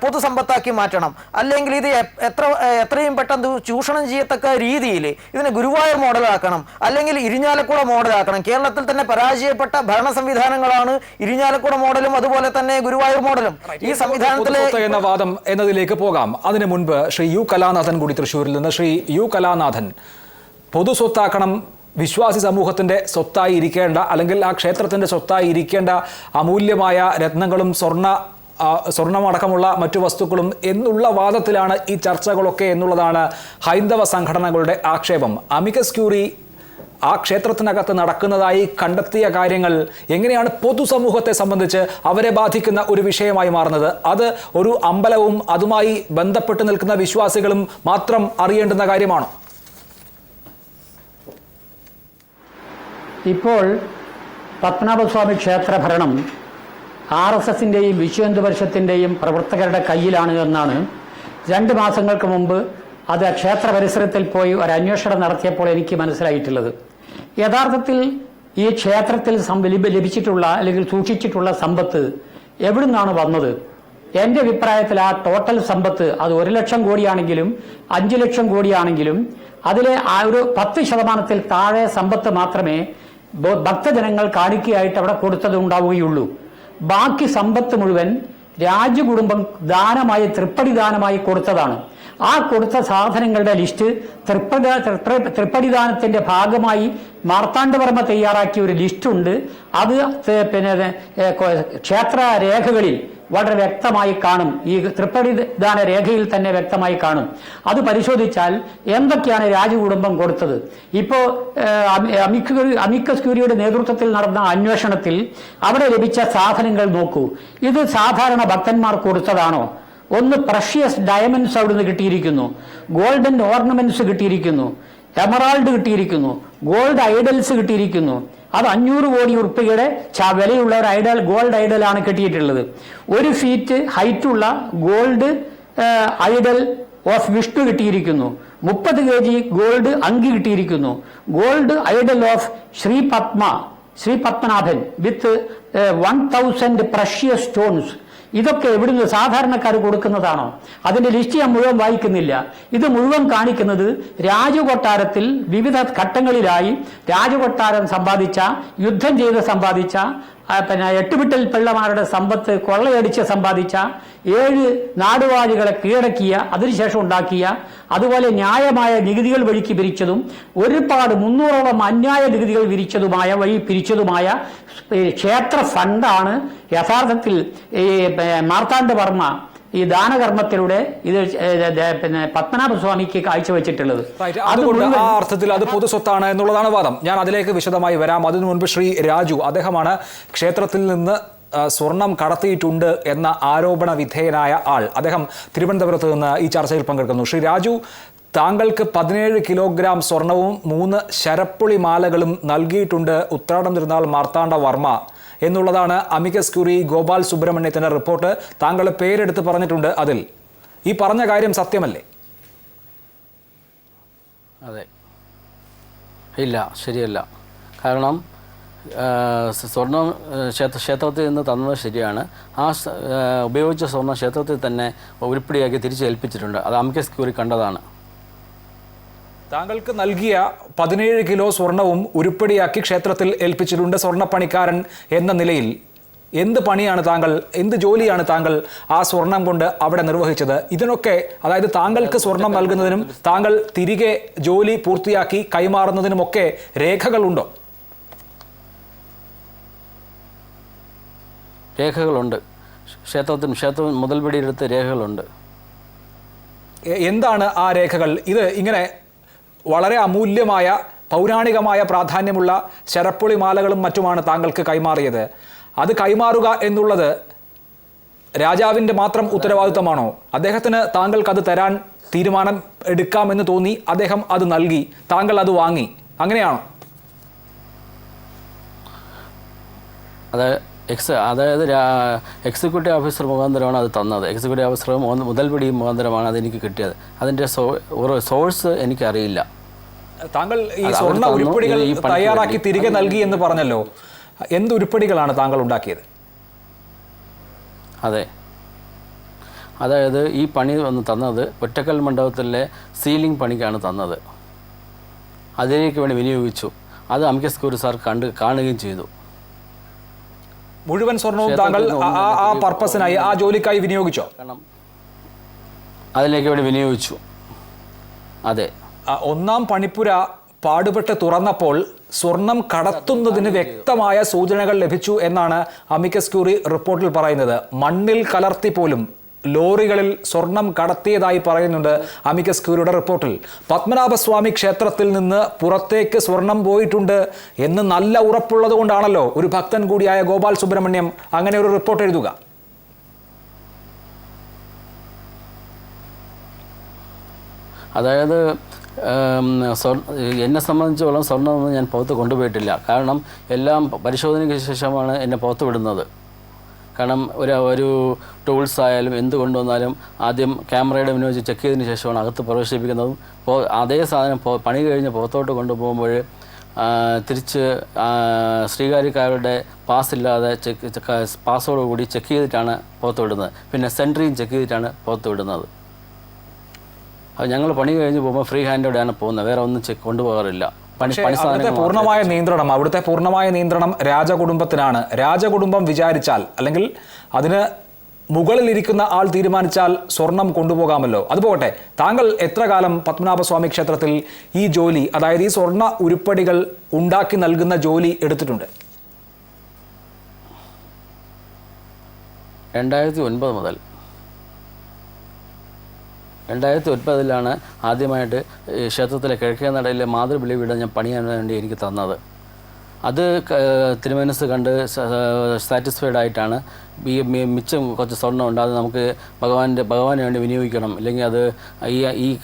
പൊതുസമ്പത്താക്കി മാറ്റണം, അല്ലെങ്കിൽ ഇത് എത്രയും പെട്ടെന്ന് ചൂഷണം ചെയ്യത്തക്ക രീതിയിൽ ഇതിനെ ഗുരുവായൂർ മോഡലാക്കണം, അല്ലെങ്കിൽ ഇരിഞ്ഞാലക്കുട മോഡലാക്കണം. കേരളത്തിൽ തന്നെ പരാജയപ്പെട്ട ഭരണ സംവിധാനങ്ങളാണ് ഇരിഞ്ഞാലക്കുട മോഡലും അതുപോലെ തന്നെ ഗുരുവായൂർ മോഡലും. ഈ സംവിധാനത്തിലെ എന്ന വാദം എന്നതിലേക്ക് പോകാം. അതിനു മുൻപ് ശ്രീ യു കലാനാഥൻ കൂടി തൃശ്ശൂരിൽ നിന്ന്. ശ്രീ യു കലാനാഥൻ, പൊതുസ്വത്താക്കണം, വിശ്വാസി സമൂഹത്തിൻ്റെ സ്വത്തായി ഇരിക്കേണ്ട, അല്ലെങ്കിൽ ആ ക്ഷേത്രത്തിൻ്റെ സ്വത്തായി ഇരിക്കേണ്ട അമൂല്യമായ രത്നങ്ങളും സ്വർണ്ണമടക്കമുള്ള മറ്റു വസ്തുക്കളും എന്നുള്ള വാദത്തിലാണ് ഈ ചർച്ചകളൊക്കെ എന്നുള്ളതാണ് ഹൈന്ദവ സംഘടനകളുടെ ആക്ഷേപം. അമിക്കസ് ക്യൂറി ആ ക്ഷേത്രത്തിനകത്ത് നടക്കുന്നതായി കണ്ടെത്തിയ കാര്യങ്ങൾ എങ്ങനെയാണ് പൊതുസമൂഹത്തെ സംബന്ധിച്ച് അവരെ ബാധിക്കുന്ന ഒരു വിഷയമായി മാറുന്നത്? അത് ഒരു അമ്പലവും അതുമായി ബന്ധപ്പെട്ട് നിൽക്കുന്ന വിശ്വാസികളും മാത്രം അറിയേണ്ടുന്ന കാര്യമാണോ? ഇപ്പോൾ പത്മനാഭസ്വാമി ക്ഷേത്ര ഭരണം RSSൻ്റെയും വിശ്വ ഹിന്ദു പരിഷത്തിൻ്റെയും പ്രവർത്തകരുടെ കയ്യിലാണ് എന്നാണ് 2 മാസങ്ങൾക്ക് മുമ്പ് അത് ക്ഷേത്ര പരിസരത്തിൽ പോയി ഒരു അന്വേഷണം നടത്തിയപ്പോൾ എനിക്ക് മനസ്സിലായിട്ടുള്ളത്. യഥാർത്ഥത്തിൽ ഈ ക്ഷേത്രത്തിൽ ലഭിച്ചിട്ടുള്ള അല്ലെങ്കിൽ സൂക്ഷിച്ചിട്ടുള്ള സമ്പത്ത് എവിടെ നിന്നാണ് വന്നത്? എൻ്റെ അഭിപ്രായത്തിൽ ആ ടോട്ടൽ സമ്പത്ത് അത് 1 ലക്ഷം കോടിയാണെങ്കിലും 5 ലക്ഷം കോടിയാണെങ്കിലും അതിലെ ആ ഒരു 10% താഴെ സമ്പത്ത് മാത്രമേ ഭക്തജനങ്ങൾ കാണിക്കയായിട്ട് അവിടെ കൊടുത്തത് ഉണ്ടാവുകയുള്ളൂ. ബാക്കി സമ്പത്ത് മുഴുവൻ രാജകുടുംബം ദാനമായി, തൃപ്പടി ദാനമായി കൊടുത്തതാണ്. ആ കൊടുത്ത സാധനങ്ങളുടെ ലിസ്റ്റ് തൃപ്പടിദാനത്തിന്റെ ഭാഗമായി മാർത്താണ്ഡവർമ്മ തയ്യാറാക്കിയ ഒരു ലിസ്റ്റുണ്ട്. അത് ക്ഷേത്ര രേഖകളിൽ വളരെ വ്യക്തമായി കാണും. ഈ തൃപ്പടിദാന രേഖയിൽ തന്നെ വ്യക്തമായി കാണും. അത് പരിശോധിച്ചാൽ എന്തൊക്കെയാണ് രാജകുടുംബം കൊടുത്തത്. ഇപ്പോ അമിക്കസ് ക്യൂറിയുടെ നേതൃത്വത്തിൽ നടന്ന അന്വേഷണത്തിൽ അവിടെ ലഭിച്ച സാധനങ്ങൾ നോക്കൂ. ഇത് സാധാരണ ഭക്തന്മാർ കൊടുത്തതാണോ? ഒന്ന് പ്രഷ്യസ് ഡയമണ്ട്സ് അവിടുന്ന് കിട്ടിയിരിക്കുന്നു, ഗോൾഡൻ ഓർണമെന്റ്സ് കിട്ടിയിരിക്കുന്നു, എമറാൾഡ് കിട്ടിയിരിക്കുന്നു, ഗോൾഡ് ഐഡൽസ് കിട്ടിയിരിക്കുന്നു. അത് 500 കോടി ഉറുപ്പികയുടെ വിലയുള്ള ഒരു ഗോൾഡ് ഐഡലാണ് കിട്ടിയിട്ടുള്ളത്. 1 ഫീറ്റ് ഹൈറ്റുള്ള ഗോൾഡ് ഐഡൽ ഓഫ് വിഷ്ണു കിട്ടിയിരിക്കുന്നു. 30 kg ഗോൾഡ് അങ്കി കിട്ടിയിരിക്കുന്നു. Gold idol of Shri Padmanabhan with 1000 precious stones. ഇതൊക്കെ എവിടുന്ന് സാധാരണക്കാർ കൊടുക്കുന്നതാണോ? അതിന്റെ ലിസ്റ്റ് ഞാൻ മുഴുവൻ വായിക്കുന്നില്ല. ഇത് മുഴുവൻ കാണിക്കുന്നത് രാജകൊട്ടാരത്തിൽ വിവിധ ഘട്ടങ്ങളിലായി രാജകൊട്ടാരം സമ്പാദിച്ച, യുദ്ധം ചെയ്ത് സമ്പാദിച്ച, 8 വിട്ടൽ പിള്ളമാരുടെ സമ്പത്ത് കൊള്ളയടിച്ച് സമ്പാദിച്ച, 7 നാടുവാഴികളെ കീഴടക്കിയ, അതിനുശേഷം ഉണ്ടാക്കിയ, അതുപോലെ ന്യായമായ നികുതികൾ വഴിക്ക് പിരിച്ചതും ഒരുപാട് 300ഓളം അന്യായ നികുതികൾ വഴി പിരിച്ചതുമായ ക്ഷേത്ര ഫണ്ടാണ് യഥാർത്ഥത്തിൽ ഈ മാർത്താണ്ഡവർമ്മ ഈ ദാനകർമ്മത്തിലൂടെ ഇത് പത്മനാഭസ്വാമിക്ക് കാഴ്ചവെച്ചിട്ടുള്ളത്. അതുകൊണ്ട് ആ അർത്ഥത്തിൽ അത് പൊതുസ്വത്താണ് എന്നുള്ളതാണ് വാദം. ഞാൻ അതിലേക്ക് വിശദമായി വരാം. അതിനു മുൻപ് ശ്രീ രാജു, അദ്ദേഹമാണ് ക്ഷേത്രത്തിൽ നിന്ന് സ്വർണം കടത്തിയിട്ടുണ്ട് എന്ന ആരോപണ വിധേയനായ ആൾ. അദ്ദേഹം തിരുവനന്തപുരത്ത് നിന്ന് ഈ ചർച്ചയിൽ പങ്കെടുക്കുന്നു. ശ്രീ രാജു, താങ്കൾക്ക് 17 കിലോഗ്രാം സ്വർണവും 3 ശരപ്പുളി മാലകളും നൽകിയിട്ടുണ്ട് ഉത്രാടം തിരുനാൾ മാർത്താണ്ഡവർമ്മ എന്നുള്ളതാണ് അമിക്കസ് ക്യൂറി ഗോപാൽ സുബ്രഹ്മണ്യത്തിന്റെ റിപ്പോർട്ട്. താങ്കൾ പേരെടുത്ത് പറഞ്ഞിട്ടുണ്ട്. അതിൽ ഈ പറഞ്ഞ കാര്യം സത്യമല്ലേ? അതെ, ഇല്ല, ശരിയല്ല. കാരണം സ്വർണം ക്ഷേത്രത്തിൽ നിന്ന് തന്നത് ശരിയാണ്. ആ ഉപയോഗിച്ച സ്വർണം ക്ഷേത്രത്തിൽ തന്നെ ഉരുപ്പടിയാക്കി തിരിച്ചേൽപ്പിച്ചിട്ടുണ്ട്. അത് അമിക്കസ് ക്യൂറി കണ്ടതാണ്. താങ്കൾക്ക് നൽകിയ 17 കിലോ സ്വർണവും ഉരുപ്പടിയാക്കി ക്ഷേത്രത്തിൽ ഏൽപ്പിച്ചിട്ടുണ്ട്. സ്വർണ്ണപ്പണിക്കാരൻ എന്ന നിലയിൽ എന്ത് പണിയാണ് താങ്കൾ, എന്ത് ജോലിയാണ് താങ്കൾ ആ സ്വർണം കൊണ്ട് അവിടെ നിർവഹിച്ചത്? ഇതിനൊക്കെ, അതായത് താങ്കൾക്ക് സ്വർണം നൽകുന്നതിനും താങ്കൾ തിരികെ ജോലി പൂർത്തിയാക്കി കൈമാറുന്നതിനുമൊക്കെ രേഖകളുണ്ടോ? രേഖകളുണ്ട്. ക്ഷേത്രം മുതൽപിടിയെടുത്ത രേഖകളുണ്ട്. എന്താണ് ആ രേഖകൾ? ഇത് ഇങ്ങനെ വളരെ അമൂല്യമായ പൗരാണികമായ പ്രാധാന്യമുള്ള ശരപ്പുളി മാലകളും മറ്റുമാണ് താങ്കൾക്ക് കൈമാറിയത്. അത് കൈമാറുക എന്നുള്ളത് രാജാവിൻ്റെ മാത്രം ഉത്തരവാദിത്തമാണോ? അദ്ദേഹത്തിന് താങ്കൾക്ക് അത് തരാൻ തീരുമാനം എടുക്കാമെന്ന് തോന്നി, അദ്ദേഹം അത് നൽകി, താങ്കൾ അത് വാങ്ങി, അങ്ങനെയാണോ? അതായത് എക്സിക്യൂട്ടീവ് ഓഫീസർ മുഖാന്തരമാണ് അത് തന്നത്. എക്സിക്യൂട്ടീവ് ഓഫീസർ മുതൽപിടി മുഖാന്തരമാണ് അതെനിക്ക് കിട്ടിയത്. അതിൻ്റെ സോഴ്സ് എനിക്കറിയില്ല. താങ്കൾ ഈ സ്വർണ്ണ ഉരുപ്പടികൾ തയ്യാറാക്കി തിരികെ നൽകി എന്ന് പറഞ്ഞല്ലോ, എന്ത് ഉരുപ്പടികളാണ് താങ്കൾ ഉണ്ടാക്കിയത്? അതെ, അതായത് ഈ പണി വന്ന് തന്നത് ഒറ്റക്കൽ മണ്ഡപത്തിലെ സീലിംഗ് പണിക്കാണ് തന്നത്. അതിലേക്ക് വേണ്ടി വിനിയോഗിച്ചു. അത് അമിക്കസ് ക്യൂറി സാർ കാണുകയും ചെയ്തു. മുഴുവൻ സ്വർണവും താങ്കൾ ആ പർപ്പസിനായി, ആ ജോലിക്കായി വിനിയോഗിച്ചോ? കാരണം അതിലേക്ക് വേണ്ടി വിനിയോഗിച്ചു. അതെ, ഒന്നാം പണിപ്പുര പാടുപെട്ട് തുറന്നപ്പോൾ സ്വർണം കടത്തുന്നതിന് വ്യക്തമായ സൂചനകൾ ലഭിച്ചു എന്നാണ് അമിക്കസ് ക്യൂറി റിപ്പോർട്ടിൽ പറയുന്നത്. മണ്ണിൽ കലർത്തി പോലും ലോറികളിൽ സ്വർണം കടത്തിയതായി പറയുന്നുണ്ട് അമിക്കസ് ക്യൂറിയുടെ റിപ്പോർട്ടിൽ. പത്മനാഭസ്വാമി ക്ഷേത്രത്തിൽ നിന്ന് പുറത്തേക്ക് സ്വർണം പോയിട്ടുണ്ട് എന്ന് നല്ല ഉറപ്പുള്ളത് കൊണ്ടാണല്ലോ ഒരു ഭക്തൻ കൂടിയായ ഗോപാൽ സുബ്രഹ്മണ്യം അങ്ങനെ ഒരു റിപ്പോർട്ട് എഴുതുക. അതായത് എന്നെ സംബന്ധിച്ചോളം സ്വർണ്ണമൊന്നും ഞാൻ പുറത്ത് കൊണ്ടുപോയിട്ടില്ല. കാരണം എല്ലാം പരിശോധനയ്ക്ക് ശേഷമാണ് എന്നെ പുറത്ത് വിടുന്നത്. കാരണം ഒരു ടൂൾസ് ആയാലും എന്ത് കൊണ്ടുവന്നാലും ആദ്യം ക്യാമറയുടെ വിനിയോഗിച്ച് ചെക്ക് ചെയ്തതിന് ശേഷമാണ് അകത്ത് പ്രവേശിപ്പിക്കുന്നതും. അതേ സാധനം പണി കഴിഞ്ഞ് പുറത്തോട്ട് കൊണ്ടുപോകുമ്പോൾ തിരിച്ച് ശ്രീകാര്യക്കാരുടെ പാസ്സില്ലാതെ പാസ്സോട് കൂടി ചെക്ക് ചെയ്തിട്ടാണ് പുറത്ത് വിടുന്നത്. പിന്നെ സെൻട്രിയും ചെക്ക് ചെയ്തിട്ടാണ് പുറത്ത് വിടുന്നത്. അത് ഞങ്ങൾ പണി കഴിഞ്ഞ് പോകുമ്പോൾ ഫ്രീ ഹാൻഡോടെയാണ് പോകുന്നത്, വേറെ ഒന്നും കൊണ്ടുപോകാറില്ല. അവിടുത്തെ പൂർണ്ണമായ നിയന്ത്രണം രാജകുടുംബത്തിനാണ്. രാജകുടുംബം വിചാരിച്ചാൽ, അല്ലെങ്കിൽ അതിന് മുകളിലിരിക്കുന്ന ആൾ തീരുമാനിച്ചാൽ സ്വർണം കൊണ്ടുപോകാമല്ലോ. അതുപോകട്ടെ, താങ്കൾ എത്ര കാലം പത്മനാഭസ്വാമി ക്ഷേത്രത്തിൽ ഈ ജോലി, അതായത് ഈ സ്വർണ്ണ ഉരുപ്പടികൾ ഉണ്ടാക്കി നൽകുന്ന ജോലി എടുത്തിട്ടുണ്ട്? 2009 മുതൽ. 2009 ആദ്യമായിട്ട് ക്ഷേത്രത്തിലെ കിഴക്കേ നടയിലെ മാതൃബലിപീഠം ഞാൻ പണിയാൻ വേണ്ടി എനിക്ക് തന്നത്. അത് തിരുമനസ് കണ്ട് സാറ്റിസ്ഫൈഡ് ആയിട്ടാണ് മിച്ചം കുറച്ച് സ്വർണ്ണം ഉണ്ട്, അത് നമുക്ക് ഭഗവാന് വേണ്ടി വിനിയോഗിക്കണം, അല്ലെങ്കിൽ അത്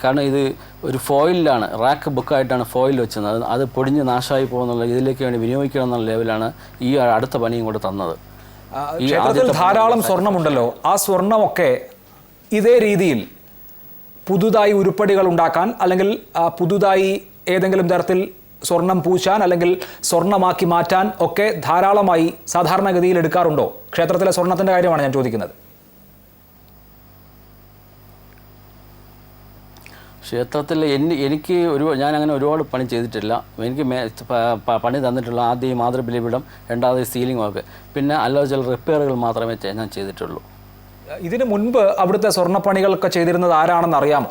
കാരണം ഇത് ഒരു ഫോയിലാണ്, റാക്ക് ബുക്കായിട്ടാണ് ഫോയിൽ വെച്ചത്. അത് പൊടിഞ്ഞ് നാശമായി പോകുന്നുള്ള ഇതിലേക്ക് വേണ്ടി വിനിയോഗിക്കണം എന്നുള്ള ലെവലാണ് ഈ അടുത്ത പണിയും കൂടെ തന്നത്. ക്ഷേത്രത്തിൽ ധാരാളം സ്വർണ്ണമുണ്ടല്ലോ, ആ സ്വർണ്ണമൊക്കെ ഇതേ രീതിയിൽ പുതുതായി ഉരുപ്പടികൾ ഉണ്ടാക്കാൻ, അല്ലെങ്കിൽ പുതുതായി ഏതെങ്കിലും തരത്തിൽ സ്വർണം പൂശാൻ, അല്ലെങ്കിൽ സ്വർണ്ണമാക്കി മാറ്റാൻ ഒക്കെ ധാരാളമായി സാധാരണഗതിയിൽ എടുക്കാറുണ്ടോ? ക്ഷേത്രത്തിലെ സ്വർണത്തിൻ്റെ കാര്യമാണ് ഞാൻ ചോദിക്കുന്നത്. ക്ഷേത്രത്തിൽ എനിക്ക് ഞാൻ അങ്ങനെ ഒരുപാട് പണി ചെയ്തിട്ടില്ല. എനിക്ക് പണി തന്നിട്ടുള്ള ആദ്യം ഈ മാതൃബലിപീഠം, രണ്ടാമത് സീലിംഗ് വർക്ക്, പിന്നെ അല്ലാതെ ചില റിപ്പയറുകൾ മാത്രമേ ഞാൻ ചെയ്തിട്ടുള്ളൂ. ഇതിനു മുൻപ് അവിടുത്തെ സ്വർണ്ണപ്പണികളൊക്കെ ചെയ്തിരുന്നത് ആരാണെന്ന് അറിയാമോ?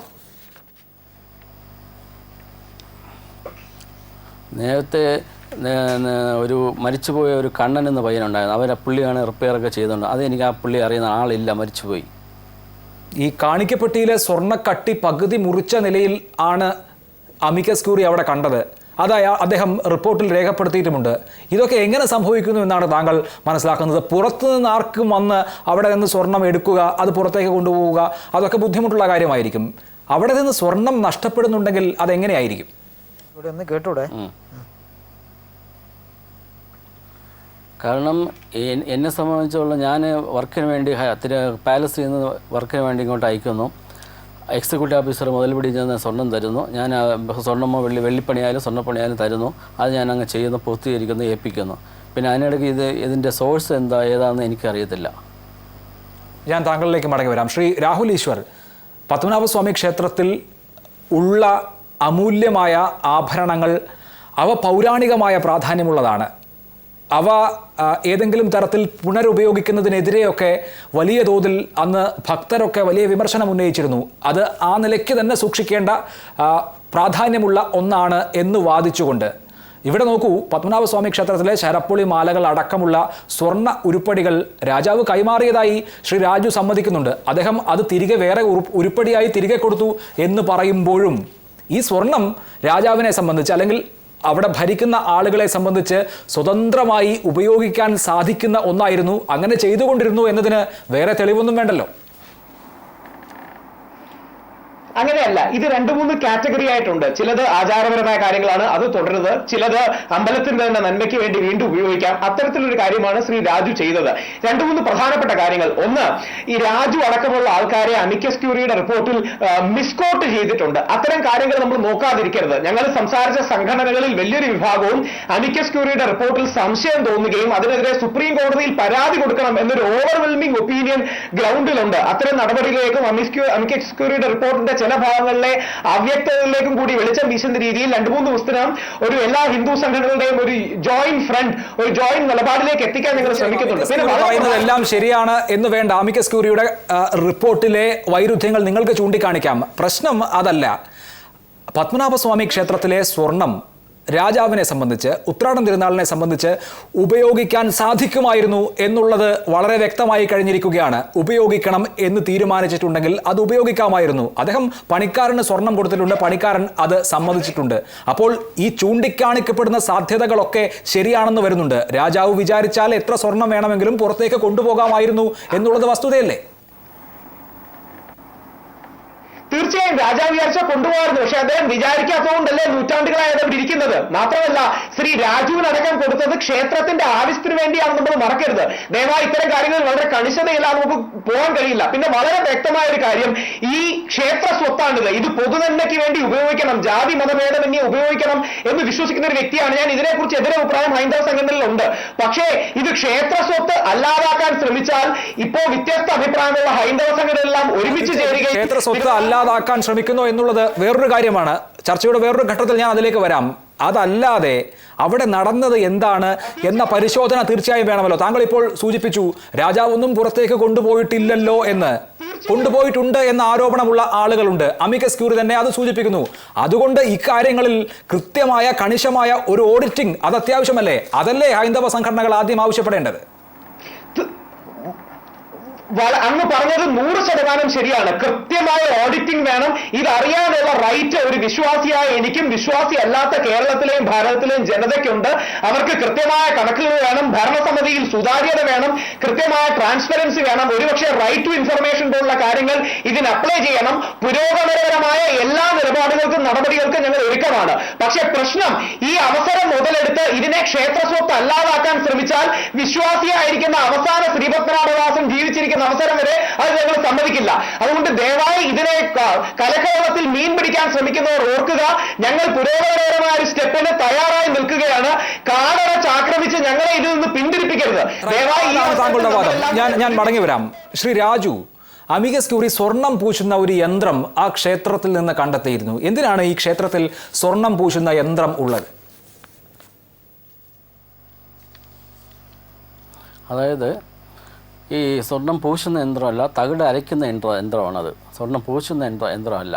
നേരത്തെ ഒരു മരിച്ചുപോയ ഒരു കണ്ണൻ എന്ന പയ്യനുണ്ടായിരുന്നു. പുള്ളിയാണ് റിപ്പയറൊക്കെ ചെയ്തുകൊണ്ട്. അതെനിക്ക് ആ പുള്ളി അറിയുന്ന ആളില്ല, മരിച്ചുപോയി. ഈ കാണിക്കപ്പെട്ടിയിലെ സ്വർണ്ണക്കട്ടി പകുതി മുറിച്ച നിലയിൽ ആണ് അമിക്കസ് ക്യൂറി അവിടെ കണ്ടത്. അത് അദ്ദേഹം റിപ്പോർട്ടിൽ രേഖപ്പെടുത്തിയിട്ടുമുണ്ട്. ഇതൊക്കെ എങ്ങനെ സംഭവിക്കുന്നു എന്നാണ് താങ്കൾ മനസ്സിലാക്കുന്നത്? പുറത്തുനിന്ന് ആർക്കും വന്ന് അവിടെ നിന്ന് സ്വർണം എടുക്കുക, അത് പുറത്തേക്ക് കൊണ്ടുപോവുക, അതൊക്കെ ബുദ്ധിമുട്ടുള്ള കാര്യമായിരിക്കും. അവിടെ നിന്ന് സ്വർണം നഷ്ടപ്പെടുന്നുണ്ടെങ്കിൽ അതെങ്ങനെയായിരിക്കും? ഇവിടെ ഒന്ന് കേട്ടൂടെ? കാരണം എന്നെ സംബന്ധിച്ചോളം ഞാൻ വർക്കിന് വേണ്ടി പാലസിൽ നിന്ന് വർക്കിന് വേണ്ടി ഇങ്ങോട്ട് അയക്കുന്നു. എക്സിക്യൂട്ടീവ് ഓഫീസർ മുതൽപിടി ചെന്ന് സ്വർണം തരുന്നു. ഞാൻ സ്വർണ്ണമോ വെള്ളിപ്പണിയായാലും സ്വർണ്ണപ്പണിയായാലും തരുന്നു. അത് ഞാൻ അങ്ങ് ചെയ്യുന്നു, പൂർത്തീകരിക്കുന്നു, ഏൽപ്പിക്കുന്നു. പിന്നെ അതിനിടയ്ക്ക് ഇതിൻ്റെ സോഴ്സ് ഏതാണെന്ന് എനിക്കറിയത്തില്ല. ഞാൻ താങ്കളിലേക്ക് മടങ്ങി വരാം. ശ്രീ രാഹുൽ ഈശ്വർ, പത്മനാഭസ്വാമി ക്ഷേത്രത്തിൽ ഉള്ള അമൂല്യമായ ആഭരണങ്ങൾ, അവ പൗരാണികമായ പ്രാധാന്യമുള്ളതാണ്. അവ ഏതെങ്കിലും തരത്തിൽ പുനരുപയോഗിക്കുന്നതിനെതിരെയൊക്കെ വലിയ തോതിൽ അന്ന് ഭക്തരൊക്കെ വലിയ വിമർശനം ഉന്നയിച്ചിരുന്നു. അത് ആ നിലയ്ക്ക് തന്നെ സൂക്ഷിക്കേണ്ട പ്രാധാന്യമുള്ള ഒന്നാണ് എന്ന് വാദിച്ചുകൊണ്ട് ഇവിടെ നോക്കൂ, പത്മനാഭസ്വാമി ക്ഷേത്രത്തിലെ ശരപ്പുളി മാലകൾ അടക്കമുള്ള സ്വർണ്ണ ഉരുപ്പടികൾ രാജാവ് കൈമാറിയതായി ശ്രീ രാജു സമ്മതിക്കുന്നുണ്ട്. അദ്ദേഹം അത് തിരികെ വേറെ ഉരുപ്പടിയായി തിരികെ കൊടുത്തു എന്ന് പറയുമ്പോഴും ഈ സ്വർണം രാജാവിനെ സംബന്ധിച്ച്, അല്ലെങ്കിൽ അവിടെ ഭരിക്കുന്ന ആളുകളെ സംബന്ധിച്ച് സ്വതന്ത്രമായി ഉപയോഗിക്കാൻ സാധിക്കുന്ന ഒന്നായിരുന്നു, അങ്ങനെ ചെയ്തുകൊണ്ടിരുന്നു എന്നതിന് വേറെ തെളിവൊന്നും വേണ്ടല്ലോ. അങ്ങനെയല്ല, ഇത് 2-3 കാറ്റഗറി ആയിട്ടുണ്ട്. ചിലത് ആചാരപരമായ കാര്യങ്ങളാണ്, അത് തുടരുത്. ചിലത് അമ്പലത്തിന്റെ തന്നെ നന്മയ്ക്ക് വേണ്ടി വീണ്ടും ഉപയോഗിക്കാം. അത്തരത്തിലൊരു കാര്യമാണ് ശ്രീ രാജു ചെയ്തത്. 2-3 പ്രധാനപ്പെട്ട കാര്യങ്ങൾ. ഒന്ന്, ഈ രാജു അടക്കമുള്ള ആൾക്കാരെ അമിക്കസ് ക്യൂറിയുടെ റിപ്പോർട്ടിൽ മിസ്കോട്ട് ചെയ്തിട്ടുണ്ട്. അത്തരം കാര്യങ്ങൾ നമ്മൾ നോക്കാതിരിക്കരുത്. ഞങ്ങൾ സംസാരിച്ച സംഘടനകളിൽ വലിയൊരു വിഭാഗവും അമിക്കസ് ക്യൂറിയുടെ റിപ്പോർട്ടിൽ സംശയം തോന്നുകയും അതിനെതിരെ സുപ്രീം കോടതിയിൽ പരാതി കൊടുക്കണം എന്നൊരു ഓവർവെൽമിംഗ് ഒപ്പീനിയൻ ഗ്രൗണ്ടിലുണ്ട്. അത്തരം നടപടികളിലേക്കും അമിക്കസ് ക്യൂറിയുടെ റിപ്പോർട്ടിന്റെ ചില ഭാഗങ്ങളിലെ അവ്യക്തതകളിലേക്കും കൂടി വെളിച്ചം വീശുന്ന രീതിയിൽ 2-3 ദിവസത്തിനകം ഒരു എല്ലാ ഹിന്ദു സംഘടനകളുടെയും ഒരു ജോയിന്റ് ഫ്രണ്ട്, ഒരു ജോയിന്റ് നിലപാടിലേക്ക് എത്തിക്കാൻ നിങ്ങൾ ശ്രമിക്കുന്നുണ്ട്. പറയുന്നതെല്ലാം ശരിയാണ് എന്ന് വേണ്ട. അമിക്കസ് ക്യൂറിയുടെ റിപ്പോർട്ടിലെ വൈരുദ്ധ്യങ്ങൾ നിങ്ങൾക്ക് ചൂണ്ടിക്കാണിക്കാം. പ്രശ്നം അതല്ല. പത്മനാഭസ്വാമി ക്ഷേത്രത്തിലെ സ്വർണം രാജാവിനെ സംബന്ധിച്ച്, ഉത്രാടം തിരുനാളിനെ സംബന്ധിച്ച് ഉപയോഗിക്കാൻ സാധിക്കുമായിരുന്നു എന്നുള്ളത് വളരെ വ്യക്തമായി കഴിഞ്ഞിരിക്കുകയാണ്. ഉപയോഗിക്കണം എന്ന് തീരുമാനിച്ചിട്ടുണ്ടെങ്കിൽ അത് ഉപയോഗിക്കാമായിരുന്നു. അദ്ദേഹം പണിക്കാരന് സ്വർണം കൊടുത്തിട്ടുണ്ട്, പണിക്കാരൻ അത് സമ്മതിച്ചിട്ടുണ്ട്. അപ്പോൾ ഈ ചൂണ്ടിക്കാണിക്കപ്പെടുന്ന സാധ്യതകളൊക്കെ ശരിയാണെന്ന് വരുന്നുണ്ട്. രാജാവ് വിചാരിച്ചാൽ എത്ര സ്വർണം വേണമെങ്കിലും പുറത്തേക്ക് കൊണ്ടുപോകാമായിരുന്നു എന്നുള്ളത് വസ്തുതയല്ലേ? തീർച്ചയായും രാജാവ് വിചാരിച്ചാൽ കൊണ്ടുപോകാറുണ്ട്. പക്ഷെ അദ്ദേഹം വിചാരിക്കാത്തതുകൊണ്ടല്ലേ നൂറ്റാണ്ടുകളായി അവിടെ ഇരിക്കുന്നത്. മാത്രമല്ല, ശ്രീ രാജുവിനടക്കം കൊടുത്തത് ക്ഷേത്രത്തിന്റെ ആവശ്യത്തിന് വേണ്ടിയാണ് നമ്മൾ മറക്കരുത്. ദയവായി ഇത്തരം കാര്യങ്ങൾ വളരെ കണിശതയില്ലാതെ നമുക്ക് പോകാൻ കഴിയില്ല. പിന്നെ വളരെ വ്യക്തമായ ഒരു കാര്യം, ഈ ക്ഷേത്ര സ്വത്താണിത്. ഇത് പൊതുനന്മയ്ക്ക് വേണ്ടി ഉപയോഗിക്കണം, ജാതി മതഭേദമന്യേ ഉപയോഗിക്കണം എന്ന് വിശ്വസിക്കുന്ന ഒരു വ്യക്തിയാണ് ഞാൻ. ഇതിനെക്കുറിച്ച് എതിരെ അഭിപ്രായം ഹൈന്ദവ സംഘടനയിലുണ്ട്. പക്ഷേ ഇത് ക്ഷേത്ര സ്വത്ത് അല്ലാതാക്കാൻ ശ്രമിച്ചാൽ ഇപ്പോൾ വ്യത്യസ്ത അഭിപ്രായമുള്ള ഹൈന്ദവ സംഘടനകളെല്ലാം ഒരുമിച്ച് ചേരുകയും ക്ഷേത്ര സ്വത്ത് അല്ലാതാക്കാൻ ശ്രമിക്കുന്നു എന്നുള്ളത് വേറൊരു കാര്യമാണ്. ചർച്ചയുടെ വേറൊരു ഘട്ടത്തിൽ ഞാൻ അതിലേക്ക് വരാം. അതല്ലാതെ അവിടെ നടന്നത് എന്താണ് എന്ന പരിശോധന തീർച്ചയായും വേണമല്ലോ. താങ്കൾ ഇപ്പോൾ സൂചിപ്പിച്ചു രാജാവൊന്നും പുറത്തേക്ക് കൊണ്ടുപോയിട്ടില്ലല്ലോ എന്ന്. കൊണ്ടുപോയിട്ടുണ്ട് എന്ന ആരോപണമുള്ള ആളുകളുണ്ട്. അമിക്കസ് ക്യൂറി തന്നെ അത് സൂചിപ്പിക്കുന്നു. അതുകൊണ്ട് ഇക്കാര്യങ്ങളിൽ കൃത്യമായ കണിശമായ ഒരു ഓഡിറ്റിംഗ് അത് അത്യാവശ്യമല്ലേ? അതല്ലേ ഹൈന്ദവ സംഘടനകൾ ആദ്യം ആവശ്യപ്പെടേണ്ടത്? അങ്ങ് പറഞ്ഞത് 100% ശരിയാണ്. കൃത്യമായ ഓഡിറ്റിംഗ് വേണം. ഇതറിയാനുള്ള റൈറ്റ് ഒരു വിശ്വാസിയായ എനിക്കും വിശ്വാസി അല്ലാത്ത കേരളത്തിലെയും ഭാരതത്തിലെയും ജനതയ്ക്കുണ്ട്. അവർക്ക് കൃത്യമായ കണക്കുകൾ വേണം, ഭരണസമിതിയിൽ സുതാര്യത വേണം, കൃത്യമായ ട്രാൻസ്പെറൻസി വേണം. ഒരുപക്ഷെ റൈറ്റ് ടു ഇൻഫർമേഷൻ പോലുള്ള കാര്യങ്ങൾ ഇതിന് അപ്ലൈ ചെയ്യണം. പുരോഗമനപരമായ എല്ലാ നിലപാടുകൾക്കും നടപടികൾക്കും ഞങ്ങൾ ഒരുക്കമാണ്. പക്ഷെ പ്രശ്നം, ഈ അവസരം മുതലെടുത്ത് ഇതിനെ ക്ഷേത്രസ്വത്ത് അല്ലാതാക്കാൻ ശ്രമിച്ചാൽ വിശ്വാസിയായിരിക്കുന്ന അവസാന ശ്രീപത്മനാഭദാസൻ ജീവിച്ചിരിക്കുന്ന അവസരം വരെ അത് ഞങ്ങൾ സമ്മതിക്കില്ല. അതുകൊണ്ട് ദയവായി ഇതിനെ കലക്കവളത്തിൽ മീൻ പിടിക്കാൻ ശ്രമിക്കുന്നവർ ഓർക്കുക, ഞങ്ങൾ പുരോഗമനപരമായ ഒരു സ്റ്റെപ്പിന് തയ്യാറായി നിൽക്കുകയാണ്. കാടടച്ച് ആക്രമിച്ച് ഞങ്ങളെ ഇതിൽ നിന്ന് പിന്തിരിപ്പിക്കരുത്. ദയവായി താങ്കളുടെ വാദം ഞാൻ മടങ്ങി വരാം. ശ്രീ രാജു, അമിക്കസ് ക്യൂറി സ്വർണം പൂശുന്ന ഒരു യന്ത്രം ആ ക്ഷേത്രത്തിൽ നിന്ന് കണ്ടെത്തിയിരുന്നു. എന്തിനാണ് ഈ ക്ഷേത്രത്തിൽ സ്വർണം പൂശുന്ന യന്ത്രം ഉള്ളത്? അതായത് ഈ സ്വർണം പൂശുന്ന യന്ത്രമല്ല, തകിട് അരയ്ക്കുന്ന യന്ത്രമാണത്. സ്വർണം പൂശുന്ന യന്ത്രമല്ല.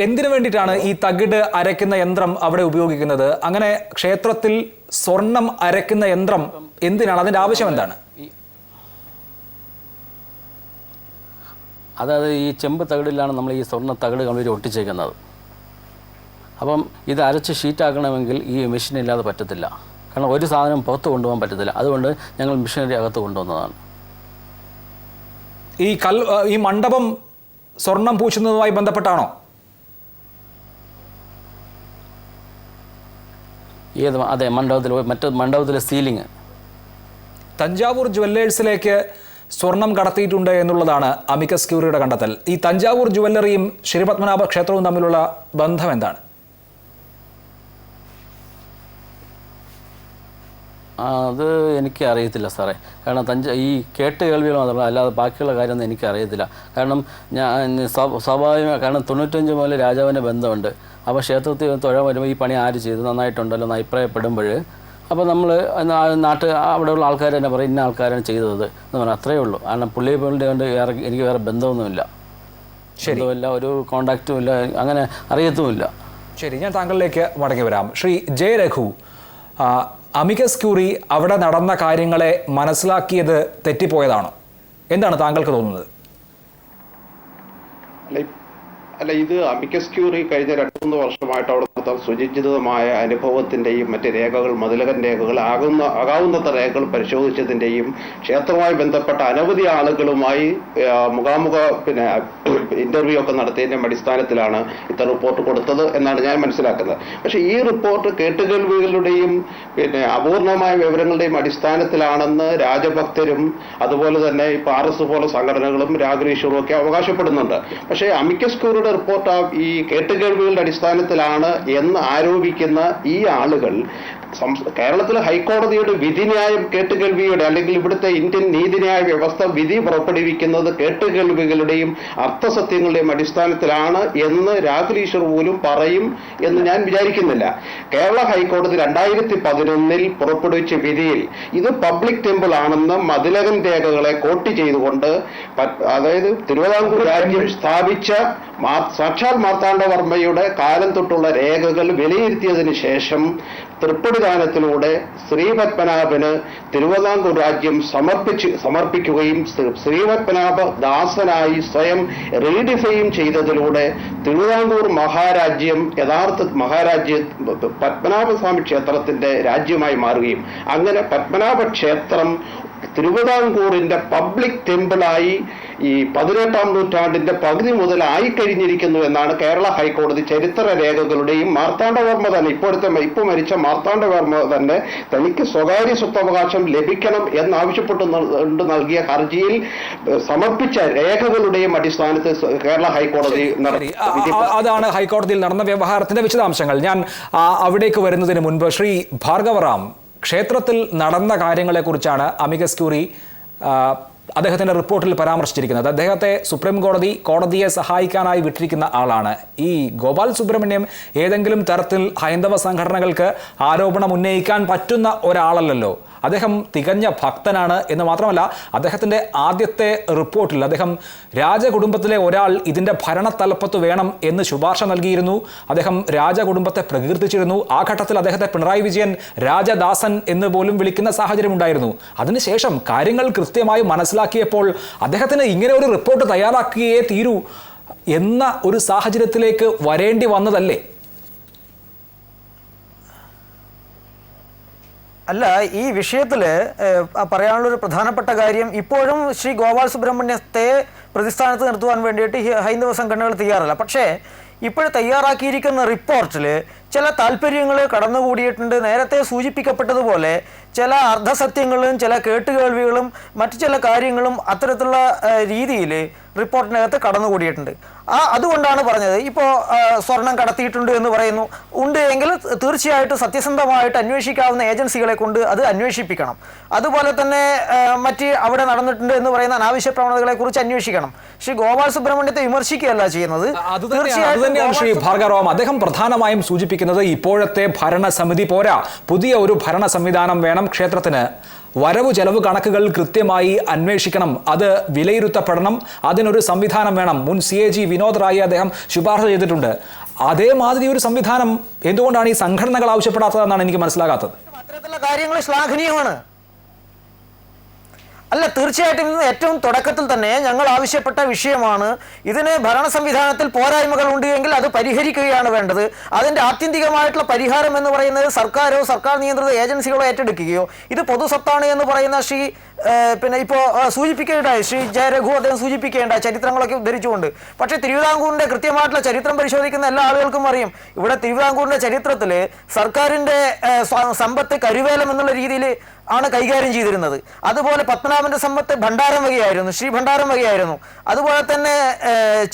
എന്തിനു വേണ്ടിയിട്ടാണ് ഈ തകിട് അരയ്ക്കുന്ന യന്ത്രം അവിടെ ഉപയോഗിക്കുന്നത്? അങ്ങനെ ക്ഷേത്രത്തിൽ സ്വർണം അരയ്ക്കുന്ന യന്ത്രം എന്തിനാണ്? അതിന്റെ ആവശ്യം എന്താണ്? അതായത് ഈ ചെമ്പ് തകിടിലാണ് നമ്മൾ ഈ സ്വർണ്ണ തകിട് കമ്പിയിൽ ഒട്ടിച്ചേക്കുന്നത്. അപ്പം ഇത് അരച്ച് ഷീറ്റാക്കണമെങ്കിൽ ഈ മെഷീൻ ഇല്ലാതെ പറ്റത്തില്ല. കാരണം ഒരു സാധനം പുറത്ത് കൊണ്ടുപോകാൻ പറ്റത്തില്ല. അതുകൊണ്ട് ഞങ്ങൾ മെഷീനറി അകത്ത് കൊണ്ടുവന്നതാണ്. ഈ മണ്ഡപം സ്വർണം പൂശുന്നതുമായി ബന്ധപ്പെട്ടാണോ? അതെ, മണ്ഡപത്തിലെ സീലിംഗ്. തഞ്ചാവൂർ ജുവല്ലേഴ്സിലേക്ക് സ്വർണം കടത്തിയിട്ടുണ്ട് എന്നുള്ളതാണ് അമിക്കസ് ക്യൂറിയുടെ കണ്ടെത്തൽ. ഈ തഞ്ചാവൂർ ജുവല്ലറിയും ശ്രീപത്മനാഭ ക്ഷേത്രവും തമ്മിലുള്ള ബന്ധം എന്താണ്? അത് എനിക്ക് അറിയത്തില്ല സാറേ. കാരണം ഈ കേട്ട് കേൾവികൾ മാത്രമല്ല, അല്ലാതെ ബാക്കിയുള്ള കാര്യമൊന്നും എനിക്ക് അറിയത്തില്ല. കാരണം ഞാൻ സ്വാഭാവികമായി, കാരണം 95 മുതൽ രാജാവിൻ്റെ ബന്ധമുണ്ട്. അപ്പോൾ ക്ഷേത്രത്തിൽ തൊഴാൻ വരുമ്പോൾ ഈ പണി ആര് ചെയ്തു, നന്നായിട്ടുണ്ടല്ലോ എന്ന് അഭിപ്രായപ്പെടുമ്പോൾ അപ്പോൾ നമ്മൾ അവിടെയുള്ള ആൾക്കാർ തന്നെ പറയും ഇന്ന ആൾക്കാരാണ് ചെയ്തത് എന്ന് പറഞ്ഞാൽ അത്രയേ ഉള്ളൂ. കാരണം പുള്ളിയെ കൊണ്ട് എനിക്ക് വേറെ ബന്ധമൊന്നുമില്ല, ബന്ധമില്ല, ഒരു കോണ്ടാക്റ്റും ഇല്ല, അങ്ങനെ അറിയത്തുമില്ല. ശരി, ഞാൻ താങ്കളിലേക്ക് മടങ്ങി വരാം. Shri J Raghu, amicus curiae അവിടെ നടന്ന കാര്യങ്ങളെ മനസ്സിലാക്കിയത് തെറ്റിപ്പോയതാണോ? എന്താണ് താങ്കൾക്ക് തോന്നുന്നത്? അല്ല, ഇത് അമിക്കസ് ക്യൂറി കഴിഞ്ഞ 2-3 വർഷമായിട്ട് അവിടെ നടത്താൻ സുചിചിതമായ അനുഭവത്തിന്റെയും മറ്റ് രേഖകൾ, മതിലകൻ രേഖകൾ, ആകാവുന്നത്ര രേഖകൾ പരിശോധിച്ചതിന്റെയും ക്ഷേത്രവുമായി ബന്ധപ്പെട്ട അനവധി ആളുകളുമായി മുഖാമുഖ ഇന്റർവ്യൂ ഒക്കെ നടത്തിയതിന്റെ അടിസ്ഥാനത്തിലാണ് ഇത്ര റിപ്പോർട്ട് കൊടുത്തത് എന്നാണ് ഞാൻ മനസ്സിലാക്കുന്നത്. പക്ഷേ ഈ റിപ്പോർട്ട് കേട്ടുകേൾവികളുടെയും അപൂർണമായ വിവരങ്ങളുടെയും അടിസ്ഥാനത്തിലാണെന്ന് രാജഭക്തരും അതുപോലെ തന്നെ ഇപ്പൊ RS പോലെ സംഘടനകളും രാഗരീശ്വറും ഒക്കെ അവകാശപ്പെടുന്നുണ്ട്. പക്ഷേ അമിക്കസ് ക്യൂറിയുടെ റിപ്പോർട്ട് ഈ കേട്ടുകേൾവികളുടെ അടിസ്ഥാനത്തിലാണ് എന്ന് ആരോപിക്കുന്ന ഈ ആളുകൾ കേരളത്തിലെ ഹൈക്കോടതിയുടെ വിധിന്യായം കേട്ടുകേൾവിയുടെ അല്ലെങ്കിൽ ഇവിടുത്തെ ഇന്ത്യൻ നീതിന്യായ വ്യവസ്ഥ വിധി പുറപ്പെടുവിക്കുന്നത് കേട്ടുകേൾവികളുടെയും അർത്ഥസത്യങ്ങളുടെയും അടിസ്ഥാനത്തിലാണ് എന്ന് രാഹുൽ പോലും പറയും എന്ന് ഞാൻ വിചാരിക്കുന്നില്ല. കേരള ഹൈക്കോടതി 2011 പുറപ്പെടുവിച്ച വിധിയിൽ ഇത് പബ്ലിക് ടെമ്പിൾ ആണെന്ന് മതിലകൻ രേഖകളെ കോട്ട് ചെയ്തുകൊണ്ട്, അതായത് തിരുവിതാംകൂർ രാജ്യം സ്ഥാപിച്ച സാക്ഷാൽ മാർത്താണ്ഡവർമ്മയുടെ കാലം തൊട്ടുള്ള രേഖകൾ വിലയിരുത്തിയതിനു ശേഷം തൃപ്പടിദാനത്തിലൂടെ ശ്രീപത്മനാഭന് തിരുവിതാംകൂർ രാജ്യം സമർപ്പിക്കുകയും ശ്രീപത്മനാഭ ദാസനായി സ്വയം റീഡിഫൈൻ ചെയ്തതിലൂടെ തിരുവിതാംകൂർ മഹാരാജ്യം പത്മനാഭസ്വാമി ക്ഷേത്രത്തിന്റെ രാജ്യമായി മാറുകയും അങ്ങനെ പത്മനാഭ ക്ഷേത്രം തിരുവിതാംകൂറിന്റെ പബ്ലിക് ടെമ്പിളായി ഈ 18-ാം നൂറ്റാണ്ടിന്റെ പകുതി മുതൽ ആയിക്കഴിഞ്ഞിരിക്കുന്നു എന്നാണ് കേരള ഹൈക്കോടതി ചരിത്ര രേഖകളുടെയും മാർത്താണ്ഡവർമ്മ തന്നെ ഇപ്പോൾ മരിച്ച മാർത്താണ്ഡവർമ്മ തന്നെ തനിക്ക് സ്വകാര്യ സ്വത്തവകാശം ലഭിക്കണം എന്നാവശ്യപ്പെട്ട് നൽകിയ ഹർജിയിൽ സമർപ്പിച്ച രേഖകളുടെയും അടിസ്ഥാനത്തിൽ കേരള ഹൈക്കോടതി അതാണ് ഹൈക്കോടതിയിൽ നടന്ന വ്യവഹാരത്തിന്റെ വിശദാംശങ്ങൾ. ഞാൻ അവിടേക്ക് വരുന്നതിന് മുൻപ് ശ്രീ ഭാർഗവറാം, ക്ഷേത്രത്തിൽ നടന്ന കാര്യങ്ങളെക്കുറിച്ചാണ് അമിക്കസ് ക്യൂറി അദ്ദേഹത്തിന്റെ റിപ്പോർട്ടിൽ പരാമർശിച്ചിരിക്കുന്നത്. അദ്ദേഹത്തെ സുപ്രീം കോടതിയെ സഹായിക്കാനായി വിട്ടിരിക്കുന്ന ആളാണ്. ഈ ഗോപാൽ സുബ്രഹ്മണ്യം ഏതെങ്കിലും തരത്തിൽ ഹൈന്ദവ സംഘടനകൾക്ക് ആരോപണം ഉന്നയിക്കാൻ പറ്റുന്ന ഒരാളല്ലല്ലോ. അദ്ദേഹം തികഞ്ഞ ഭക്തനാണ് എന്ന് മാത്രമല്ല, അദ്ദേഹത്തിൻ്റെ ആദ്യത്തെ റിപ്പോർട്ടിൽ അദ്ദേഹം രാജകുടുംബത്തിലെ ഒരാൾ ഇതിൻ്റെ ഭരണത്തലപ്പത്ത് വേണം എന്ന് ശുപാർശ നൽകിയിരുന്നു. അദ്ദേഹം രാജകുടുംബത്തെ പ്രകീർത്തിച്ചിരുന്നു. ആ ഘട്ടത്തിൽ അദ്ദേഹത്തെ പിണറായി വിജയൻ രാജദാസൻ എന്ന് പോലും വിളിക്കുന്ന സാഹചര്യം ഉണ്ടായിരുന്നു. അതിനുശേഷം കാര്യങ്ങൾ കൃത്യമായി മനസ്സിലാക്കിയപ്പോൾ അദ്ദേഹത്തിന് ഇങ്ങനെ ഒരു റിപ്പോർട്ട് തയ്യാറാക്കിയേ തീരൂ എന്ന ഒരു സാഹചര്യത്തിലേക്ക് വരേണ്ടി വന്നതല്ലേ? അല്ല, ഈ വിഷയത്തിൽ പറയാനുള്ളൊരു പ്രധാനപ്പെട്ട കാര്യം, ഇപ്പോഴും ശ്രീ ഗോപാൽ സുബ്രഹ്മണ്യത്തെ പ്രതിസ്ഥാനത്ത് നിർത്തുവാൻ വേണ്ടിയിട്ട് ഹൈന്ദവ സംഘടനകൾ തയ്യാറല്ല. പക്ഷേ ഇപ്പോൾ തയ്യാറാക്കിയിരിക്കുന്ന റിപ്പോർട്ടിൽ ചില താല്പര്യങ്ങൾ കടന്നുകൂടിയിട്ടുണ്ട്. നേരത്തെ സൂചിപ്പിക്കപ്പെട്ടതുപോലെ ചില അർദ്ധസത്യങ്ങളും ചില കേട്ടുകേൾവികളും മറ്റു ചില കാര്യങ്ങളും അത്തരത്തിലുള്ള രീതിയിൽ റിപ്പോർട്ടിനകത്ത് കടന്നുകൂടിയിട്ടുണ്ട്. അതുകൊണ്ടാണ് പറഞ്ഞത്. ഇപ്പോൾ സ്വർണം കടത്തിയിട്ടുണ്ട് എന്ന് പറയുന്നു. ഉണ്ട് എങ്കിൽ തീർച്ചയായിട്ടും സത്യസന്ധമായിട്ട് അന്വേഷിക്കാവുന്ന ഏജൻസികളെ കൊണ്ട് അത് അന്വേഷിപ്പിക്കണം. അതുപോലെ തന്നെ അവിടെ നടന്നിട്ടുണ്ട് എന്ന് പറയുന്ന അനാവശ്യ പ്രവണതകളെ കുറിച്ച് അന്വേഷിക്കണം. ശ്രീ ഗോപാൽ സുബ്രഹ്മണ്യത്തെ വിമർശിക്കുകയല്ല ചെയ്യുന്നത്. അതുതന്നെയാണ് ശ്രീ ഭാർഗവറാം അദ്ദേഹം പ്രധാനമായും സൂചിപ്പിക്കുന്നത്. ഇപ്പോഴത്തെ ഭരണസമിതി പോരാ, പുതിയ ഒരു ഭരണ സംവിധാനം വേണം ക്ഷേത്രത്തിന്. വരവ് ചെലവ് കണക്കുകൾ കൃത്യമായി അന്വേഷിക്കണം, അത് വിലയിരുത്തപ്പെടണം, അതിനൊരു സംവിധാനം വേണം. മുൻ CAG വിനോദ് റായി അദ്ദേഹം ശുപാർശ ചെയ്തിട്ടുണ്ട്. അതേമാതിരി ഒരു സംവിധാനം എന്തുകൊണ്ടാണ് ഈ സംഘടനകൾ ആവശ്യപ്പെടാത്തതെന്നാണ് എനിക്ക് മനസ്സിലാകാത്തത്. അത്തരത്തിലുള്ള കാര്യങ്ങൾ ശ്ലാഘനീയമാണ്. അല്ല, തീർച്ചയായിട്ടും ഇന്ന് ഏറ്റവും തുടക്കത്തിൽ തന്നെ ഞങ്ങൾ ആവശ്യപ്പെട്ട വിഷയമാണ്. ഇതിന് ഭരണ സംവിധാനത്തിൽ പോരായ്മകൾ ഉണ്ട് എങ്കിൽ അത് പരിഹരിക്കുകയാണ് വേണ്ടത്. അതിൻ്റെ ആത്യന്തികമായിട്ടുള്ള പരിഹാരം എന്ന് പറയുന്നത് സർക്കാരോ സർക്കാർ നിയന്ത്രിത ഏജൻസികളോ ഏറ്റെടുക്കുകയോ, ഇത് പൊതുസ്വത്താണ് എന്ന് പറയുന്ന ഇപ്പോൾ സൂചിപ്പിക്കേണ്ടായി ശ്രീ ജയരഘു അദ്ദേഹം സൂചിപ്പിക്കേണ്ടായി ചരിത്രങ്ങളൊക്കെ ഉദ്ധരിച്ചുകൊണ്ട്. പക്ഷേ തിരുവിതാംകൂറിൻ്റെ കൃത്യമായിട്ടുള്ള ചരിത്രം പരിശോധിക്കുന്ന എല്ലാ ആളുകൾക്കും അറിയും, ഇവിടെ തിരുവിതാംകൂറിൻ്റെ ചരിത്രത്തിൽ സർക്കാരിൻ്റെ സമ്പത്ത് കരുവേലം എന്നുള്ള രീതിയിൽ ആണ് കൈകാര്യം ചെയ്തിരുന്നത്. അതുപോലെ പത്മനാഭന്റെ സമ്പത്ത് ഭണ്ഡാരം വകയായിരുന്നു, ശ്രീ ഭണ്ഡാരം വകയായിരുന്നു. അതുപോലെ തന്നെ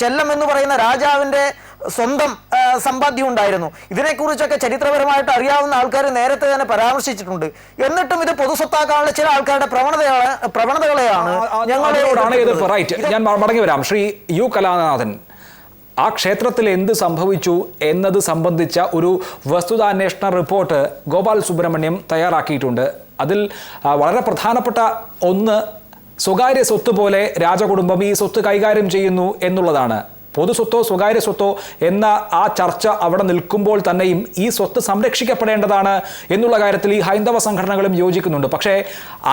ചെല്ലം എന്ന് പറയുന്ന രാജാവിൻ്റെ സ്വന്തം സമ്പാദ്യം ഉണ്ടായിരുന്നു. ഇതിനെക്കുറിച്ചൊക്കെ ചരിത്രപരമായിട്ട് അറിയാവുന്ന ആൾക്കാർ നേരത്തെ തന്നെ പരാമർശിച്ചിട്ടുണ്ട്. എന്നിട്ടും ഇത് പൊതുസ്വത്താക്കാനുള്ള ചില ആൾക്കാരുടെ പ്രവണതകളെയാണ് ഞാൻ മടങ്ങി വരാം. ശ്രീ യു കലാനാഥൻ, ആ ക്ഷേത്രത്തിൽ എന്ത് സംഭവിച്ചു എന്നത് സംബന്ധിച്ച ഒരു വസ്തുതാന്വേഷണ റിപ്പോർട്ട് ഗോപാൽ സുബ്രഹ്മണ്യം തയ്യാറാക്കിയിട്ടുണ്ട്. അതിൽ വളരെ പ്രധാനപ്പെട്ട ഒന്ന്, സ്വകാര്യ സ്വത്ത് പോലെ രാജകുടുംബം ഈ സ്വത്ത് കൈകാര്യം ചെയ്യുന്നു എന്നുള്ളതാണ്. പൊതുസ്വത്തോ സ്വകാര്യ സ്വത്തോ എന്ന ആ ചർച്ച അവിടെ നിൽക്കുമ്പോൾ തന്നെയും ഈ സ്വത്ത് സംരക്ഷിക്കപ്പെടേണ്ടതാണ് എന്നുള്ള കാര്യത്തിൽ ഈ ഹൈന്ദവ സംഘടനകളും യോജിക്കുന്നുണ്ട്. പക്ഷേ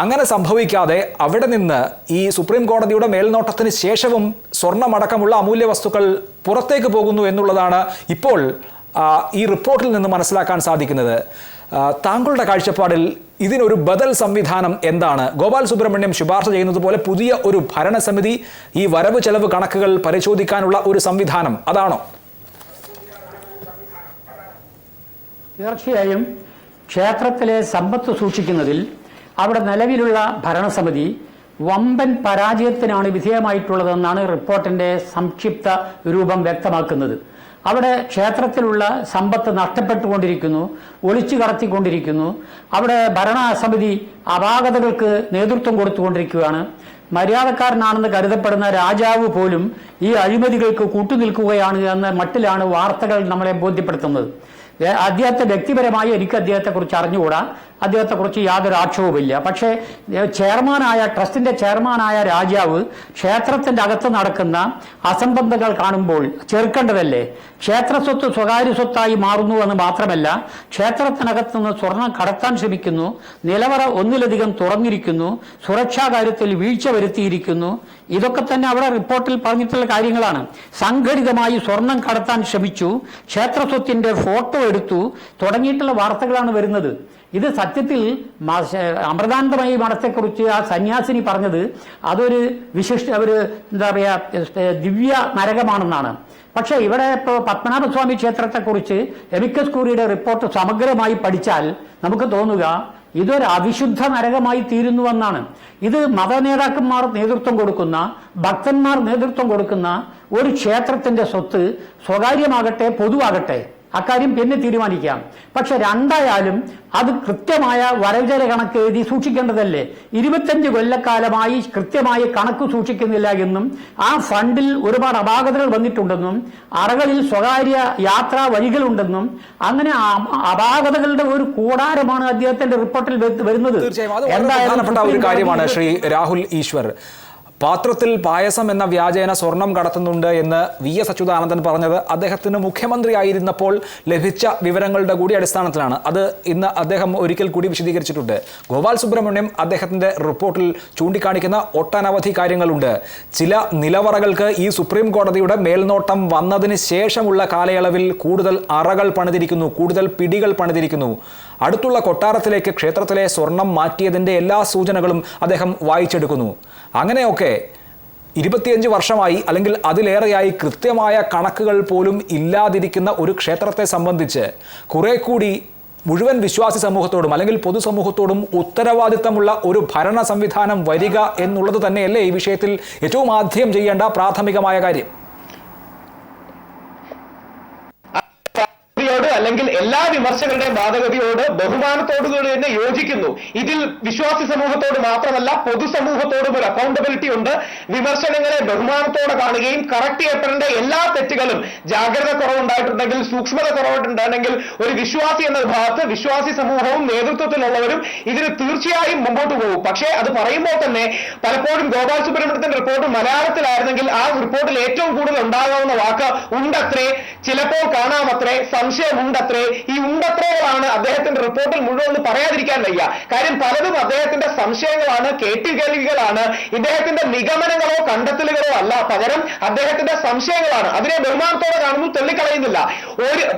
അങ്ങനെ സംഭവിക്കാതെ അവിടെ നിന്ന് ഈ സുപ്രീം കോടതിയുടെ മേൽനോട്ടത്തിന് ശേഷവും സ്വർണ്ണമടക്കമുള്ള അമൂല്യ വസ്തുക്കൾ പുറത്തേക്ക് പോകുന്നു എന്നുള്ളതാണ് ഇപ്പോൾ ഈ റിപ്പോർട്ടിൽ നിന്ന് മനസ്സിലാക്കാൻ സാധിക്കുന്നത്. താങ്കളുടെ കാഴ്ചപ്പാടിൽ ഇതിനൊരു ബദൽ സംവിധാനം എന്താണ്? ഗോപാൽ സുബ്രഹ്മണ്യം ശുപാർശ ചെയ്യുന്നത് പോലെ പുതിയ ഒരു ഭരണസമിതി ഈ വരവ് ചെലവ് കണക്കുകൾ പരിശോധിക്കാനുള്ള ഒരു സംവിധാനം അതാണോ? തീർച്ചയായും ക്ഷേത്രത്തിലെ സമ്പത്ത് സൂക്ഷിക്കുന്നതിൽ അവിടെ നിലവിലുള്ള ഭരണസമിതി വമ്പൻ പരാജയത്തിനാണ് വിധേയമായിട്ടുള്ളതെന്നാണ് റിപ്പോർട്ടിന്റെ സംക്ഷിപ്ത രൂപം വ്യക്തമാക്കുന്നത്. അവിടെ ക്ഷേത്രത്തിലുള്ള സമ്പത്ത് നഷ്ടപ്പെട്ടുകൊണ്ടിരിക്കുന്നു, ഒളിച്ചു കടത്തിക്കൊണ്ടിരിക്കുന്നു. അവിടെ ഭരണസമിതി അപാകതകൾക്ക് നേതൃത്വം കൊടുത്തുകൊണ്ടിരിക്കുകയാണ്. മര്യാദക്കാരനാണെന്ന് കരുതപ്പെടുന്ന രാജാവ് പോലും ഈ അഴിമതികൾക്ക് കൂട്ടുനിൽക്കുകയാണ് എന്ന മട്ടിലാണ് വാർത്തകൾ നമ്മളെ ബോധ്യപ്പെടുത്തുന്നത്. അദ്ദേഹത്തെ വ്യക്തിപരമായി എനിക്ക് അദ്ദേഹത്തെക്കുറിച്ച് അറിഞ്ഞുകൂടാ, അദ്ദേഹത്തെക്കുറിച്ച് യാതൊരു ആക്ഷേപവുമില്ല. പക്ഷേ ട്രസ്റ്റിന്റെ ചെയർമാനായ രാജാവ് ക്ഷേത്രത്തിന്റെ അകത്ത് നടക്കുന്ന അസംബന്ധങ്ങൾ കാണുമ്പോൾ ചെറുക്കേണ്ടതല്ലേ? ക്ഷേത്ര സ്വത്ത് സ്വകാര്യ സ്വത്തായി മാറുന്നു എന്ന് മാത്രമല്ല, ക്ഷേത്രത്തിനകത്ത് നിന്ന് സ്വർണം കടത്താൻ ശ്രമിക്കുന്നു, നിലവറ ഒന്നിലധികം തുറന്നിരിക്കുന്നു, സുരക്ഷാ കാര്യത്തിൽ വീഴ്ച വരുത്തിയിരിക്കുന്നു. ഇതൊക്കെ തന്നെ അവിടെ റിപ്പോർട്ടിൽ പറഞ്ഞിട്ടുള്ള കാര്യങ്ങളാണ്. സംഘടിതമായി സ്വർണം കടത്താൻ ശ്രമിച്ചു, ക്ഷേത്രസ്വത്തിന്റെ ഫോട്ടോ എടുത്തു തുടങ്ങിയിട്ടുള്ള വാർത്തകളാണ് വരുന്നത്. ഇത് സത്യത്തിൽ അമൃതാനന്ദമയി മഠത്തെക്കുറിച്ച് ആ സന്യാസിനി പറഞ്ഞത് അതൊരു എന്താ പറയാ ദിവ്യ നരകമാണെന്നാണ്. പക്ഷേ ഇവിടെ ഇപ്പോൾ പത്മനാഭസ്വാമി ക്ഷേത്രത്തെക്കുറിച്ച് എമിക്കസ് ക്യൂറിയുടെ റിപ്പോർട്ട് സമഗ്രമായി പഠിച്ചാൽ നമുക്ക് തോന്നുക ഇതൊരു അവിശുദ്ധ നരകമായി തീരുന്നുവെന്നാണ്. ഇത് മതനേതാക്കന്മാർ നേതൃത്വം കൊടുക്കുന്ന, ഭക്തന്മാർ നേതൃത്വം കൊടുക്കുന്ന ഒരു ക്ഷേത്രത്തിന്റെ സ്വത്ത് സ്വകാര്യമാകട്ടെ പൊതുവാകട്ടെ അക്കാര്യം പിന്നെ തീരുമാനിക്കാം. പക്ഷെ രണ്ടായാലും അത് കൃത്യമായ വരവുചെലവ് കണക്ക് എഴുതി സൂക്ഷിക്കേണ്ടതല്ലേ? 25 കൊല്ലക്കാലമായി കൃത്യമായി കണക്ക് സൂക്ഷിക്കുന്നില്ല എന്നും ആ ഫണ്ടിൽ ഒരുപാട് അപാകതകൾ വന്നിട്ടുണ്ടെന്നും അറകളിൽ സ്വകാര്യ യാത്രാ വഴികളുണ്ടെന്നും അങ്ങനെ അപാകതകളുടെ ഒരു കൂടാരമാണ് അദ്ദേഹത്തിന്റെ റിപ്പോർട്ടിൽ വരുന്നത്. എന്തായാലും ഒരു കാര്യമാണ് ശ്രീ രാഹുൽ ഈശ്വർ, പാത്രത്തിൽ പായസം എന്ന വ്യാജേന സ്വർണം കടത്തുന്നുണ്ട് എന്ന് VS അച്യുതാനന്ദൻ പറഞ്ഞത് അദ്ദേഹത്തിന് മുഖ്യമന്ത്രിയായിരുന്നപ്പോൾ ലഭിച്ച വിവരങ്ങളുടെ കൂടി അടിസ്ഥാനത്തിലാണ്. അത് ഇന്ന് അദ്ദേഹം ഒരിക്കൽ കൂടി വിശദീകരിച്ചിട്ടുണ്ട്. ഗോപാൽ സുബ്രഹ്മണ്യം അദ്ദേഹത്തിന്റെ റിപ്പോർട്ടിൽ ചൂണ്ടിക്കാണിക്കുന്ന ഒട്ടനവധി കാര്യങ്ങളുണ്ട്. ചില നിലവറകൾക്ക് ഈ സുപ്രീം കോടതിയുടെ മേൽനോട്ടം വന്നതിന് ശേഷമുള്ള കാലയളവിൽ കൂടുതൽ അറകൾ പണിതിരിക്കുന്നു, കൂടുതൽ പിടികൾ പണിതിരിക്കുന്നു. അടുത്തുള്ള കൊട്ടാരത്തിലേക്ക് ക്ഷേത്രത്തിലെ സ്വർണം മാറ്റിയതിൻ്റെ എല്ലാ സൂചനകളും അദ്ദേഹം വായിച്ചെടുക്കുന്നു. അങ്ങനെയൊക്കെ 25 വർഷമായി അല്ലെങ്കിൽ അതിലേറെയായി കൃത്യമായ കണക്കുകൾ പോലും ഇല്ലാതിരിക്കുന്ന ഒരു ക്ഷേത്രത്തെ സംബന്ധിച്ച് കുറെ കൂടി മുഴുവൻ വിശ്വാസി സമൂഹത്തോടും അല്ലെങ്കിൽ പൊതുസമൂഹത്തോടും ഉത്തരവാദിത്തമുള്ള ഒരു ഭരണ സംവിധാനം വരിക എന്നുള്ളത് തന്നെയല്ലേ ഈ വിഷയത്തിൽ ഏറ്റവും ആദ്യം ചെയ്യേണ്ട പ്രാഥമികമായ കാര്യം? അല്ലെങ്കിൽ എല്ലാ വിമർശകരുടെയും വാദഗതിയോട് ബഹുമാനത്തോടുകൂടി തന്നെ യോജിക്കുന്നു. ഇതിൽ വിശ്വാസി സമൂഹത്തോട് മാത്രമല്ല പൊതുസമൂഹത്തോടും ഒരു അക്കൗണ്ടബിലിറ്റി ഉണ്ട്. വിമർശനങ്ങളെ ബഹുമാനത്തോടെ കാണുകയും കറക്റ്റ് ചെയ്യപ്പെടേണ്ട എല്ലാ തെറ്റുകളും ജാഗ്രത കുറവുണ്ടായിട്ടുണ്ടെങ്കിൽ, സൂക്ഷ്മത കുറവുണ്ടായിട്ടുണ്ടെങ്കിൽ ഒരു വിശ്വാസി എന്ന ഭാഗത്ത് വിശ്വാസി സമൂഹവും നേതൃത്വത്തിലുള്ളവരും ഇതിന് തീർച്ചയായും മുമ്പോട്ട് പോകും. പക്ഷേ അത് പറയുമ്പോൾ തന്നെ പലപ്പോഴും ഗോപാൽ സുബ്രഹ്മണ്യത്തിന്റെ റിപ്പോർട്ട് മലയാളത്തിലായിരുന്നെങ്കിൽ ആ റിപ്പോർട്ടിൽ ഏറ്റവും കൂടുതൽ ഉണ്ടാകാവുന്ന വാക്ക് ഉണ്ടത്രേ, ചിലപ്പോൾ കാണാമത്രേ, സംശയമുണ്ടത്രേ. ഈ ഉണ്ടത്രകളാണ് അദ്ദേഹത്തിന്റെ റിപ്പോർട്ടിൽ മുഴുവൻ പറയാതിരിക്കാൻ വയ്യ. കാര്യം പലതും അദ്ദേഹത്തിന്റെ സംശയങ്ങളാണ്, കേട്ടുകേൾവികളാണ്, ഇദ്ദേഹത്തിന്റെ നിഗമനങ്ങളോ കണ്ടെത്തലുകളോ അല്ല, പകരം അദ്ദേഹത്തിന്റെ സംശയങ്ങളാണ്. അതിനെ ബഹുമാനത്തോടെ കാണുന്നു, തള്ളിക്കളയുന്നില്ല.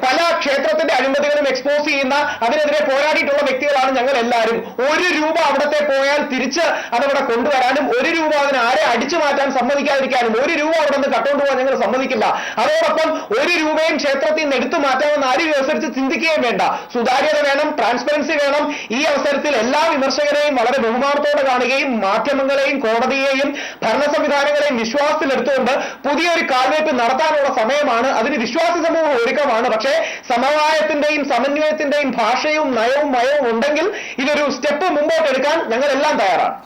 പല ക്ഷേത്രത്തിന്റെ അഴിമതികളും എക്സ്പോസ് ചെയ്യുന്ന, അതിനെതിരെ പോരാടിയിട്ടുള്ള വ്യക്തികളാണ് ഞങ്ങൾ എല്ലാവരും. 1 രൂപ അവിടത്തെ പോയാൽ തിരിച്ച് അതവിടെ കൊണ്ടുവരാനും, 1 രൂപ അതിനെ ആരെ അടിച്ചു മാറ്റാൻ സമ്മതിക്കാതിരിക്കാനും, 1 രൂപ അവിടെ നിന്ന് കട്ടുകൊണ്ട് പോകാൻ ഞങ്ങൾ സമ്മതിക്കില്ല. അതോടൊപ്പം 1 രൂപയും ക്ഷേത്രത്തിൽ നിന്ന് എടുത്തു മാറ്റാമെന്ന് ആരും അനുസരിച്ച് ചിന്തിക്കുകയും വേണ്ട. സുതാര്യത വേണം, ട്രാൻസ്പെറൻസി വേണം. ഈ അവസരത്തിൽ എല്ലാ വിമർശകരെയും വളരെ ബഹുമാനത്തോടെ കാണുകയും മാധ്യമങ്ങളെയും കോടതിയെയും ഭരണ സംവിധാനങ്ങളെയും വിശ്വാസത്തിലെടുത്തുകൊണ്ട് പുതിയൊരു കാൽവയ്പ് നടത്താനുള്ള സമയമാണ്. അതിന് വിശ്വാസി സമൂഹം ഒരുക്കമാണ്. പക്ഷേ സമവായത്തിന്റെയും സമന്വയത്തിന്റെയും ഭാഷയും നയവും മയവും ഉണ്ടെങ്കിൽ ഇതൊരു സ്റ്റെപ്പ് മുമ്പോട്ട് എടുക്കാൻ ഞങ്ങൾ എല്ലാം തയ്യാറാണ്.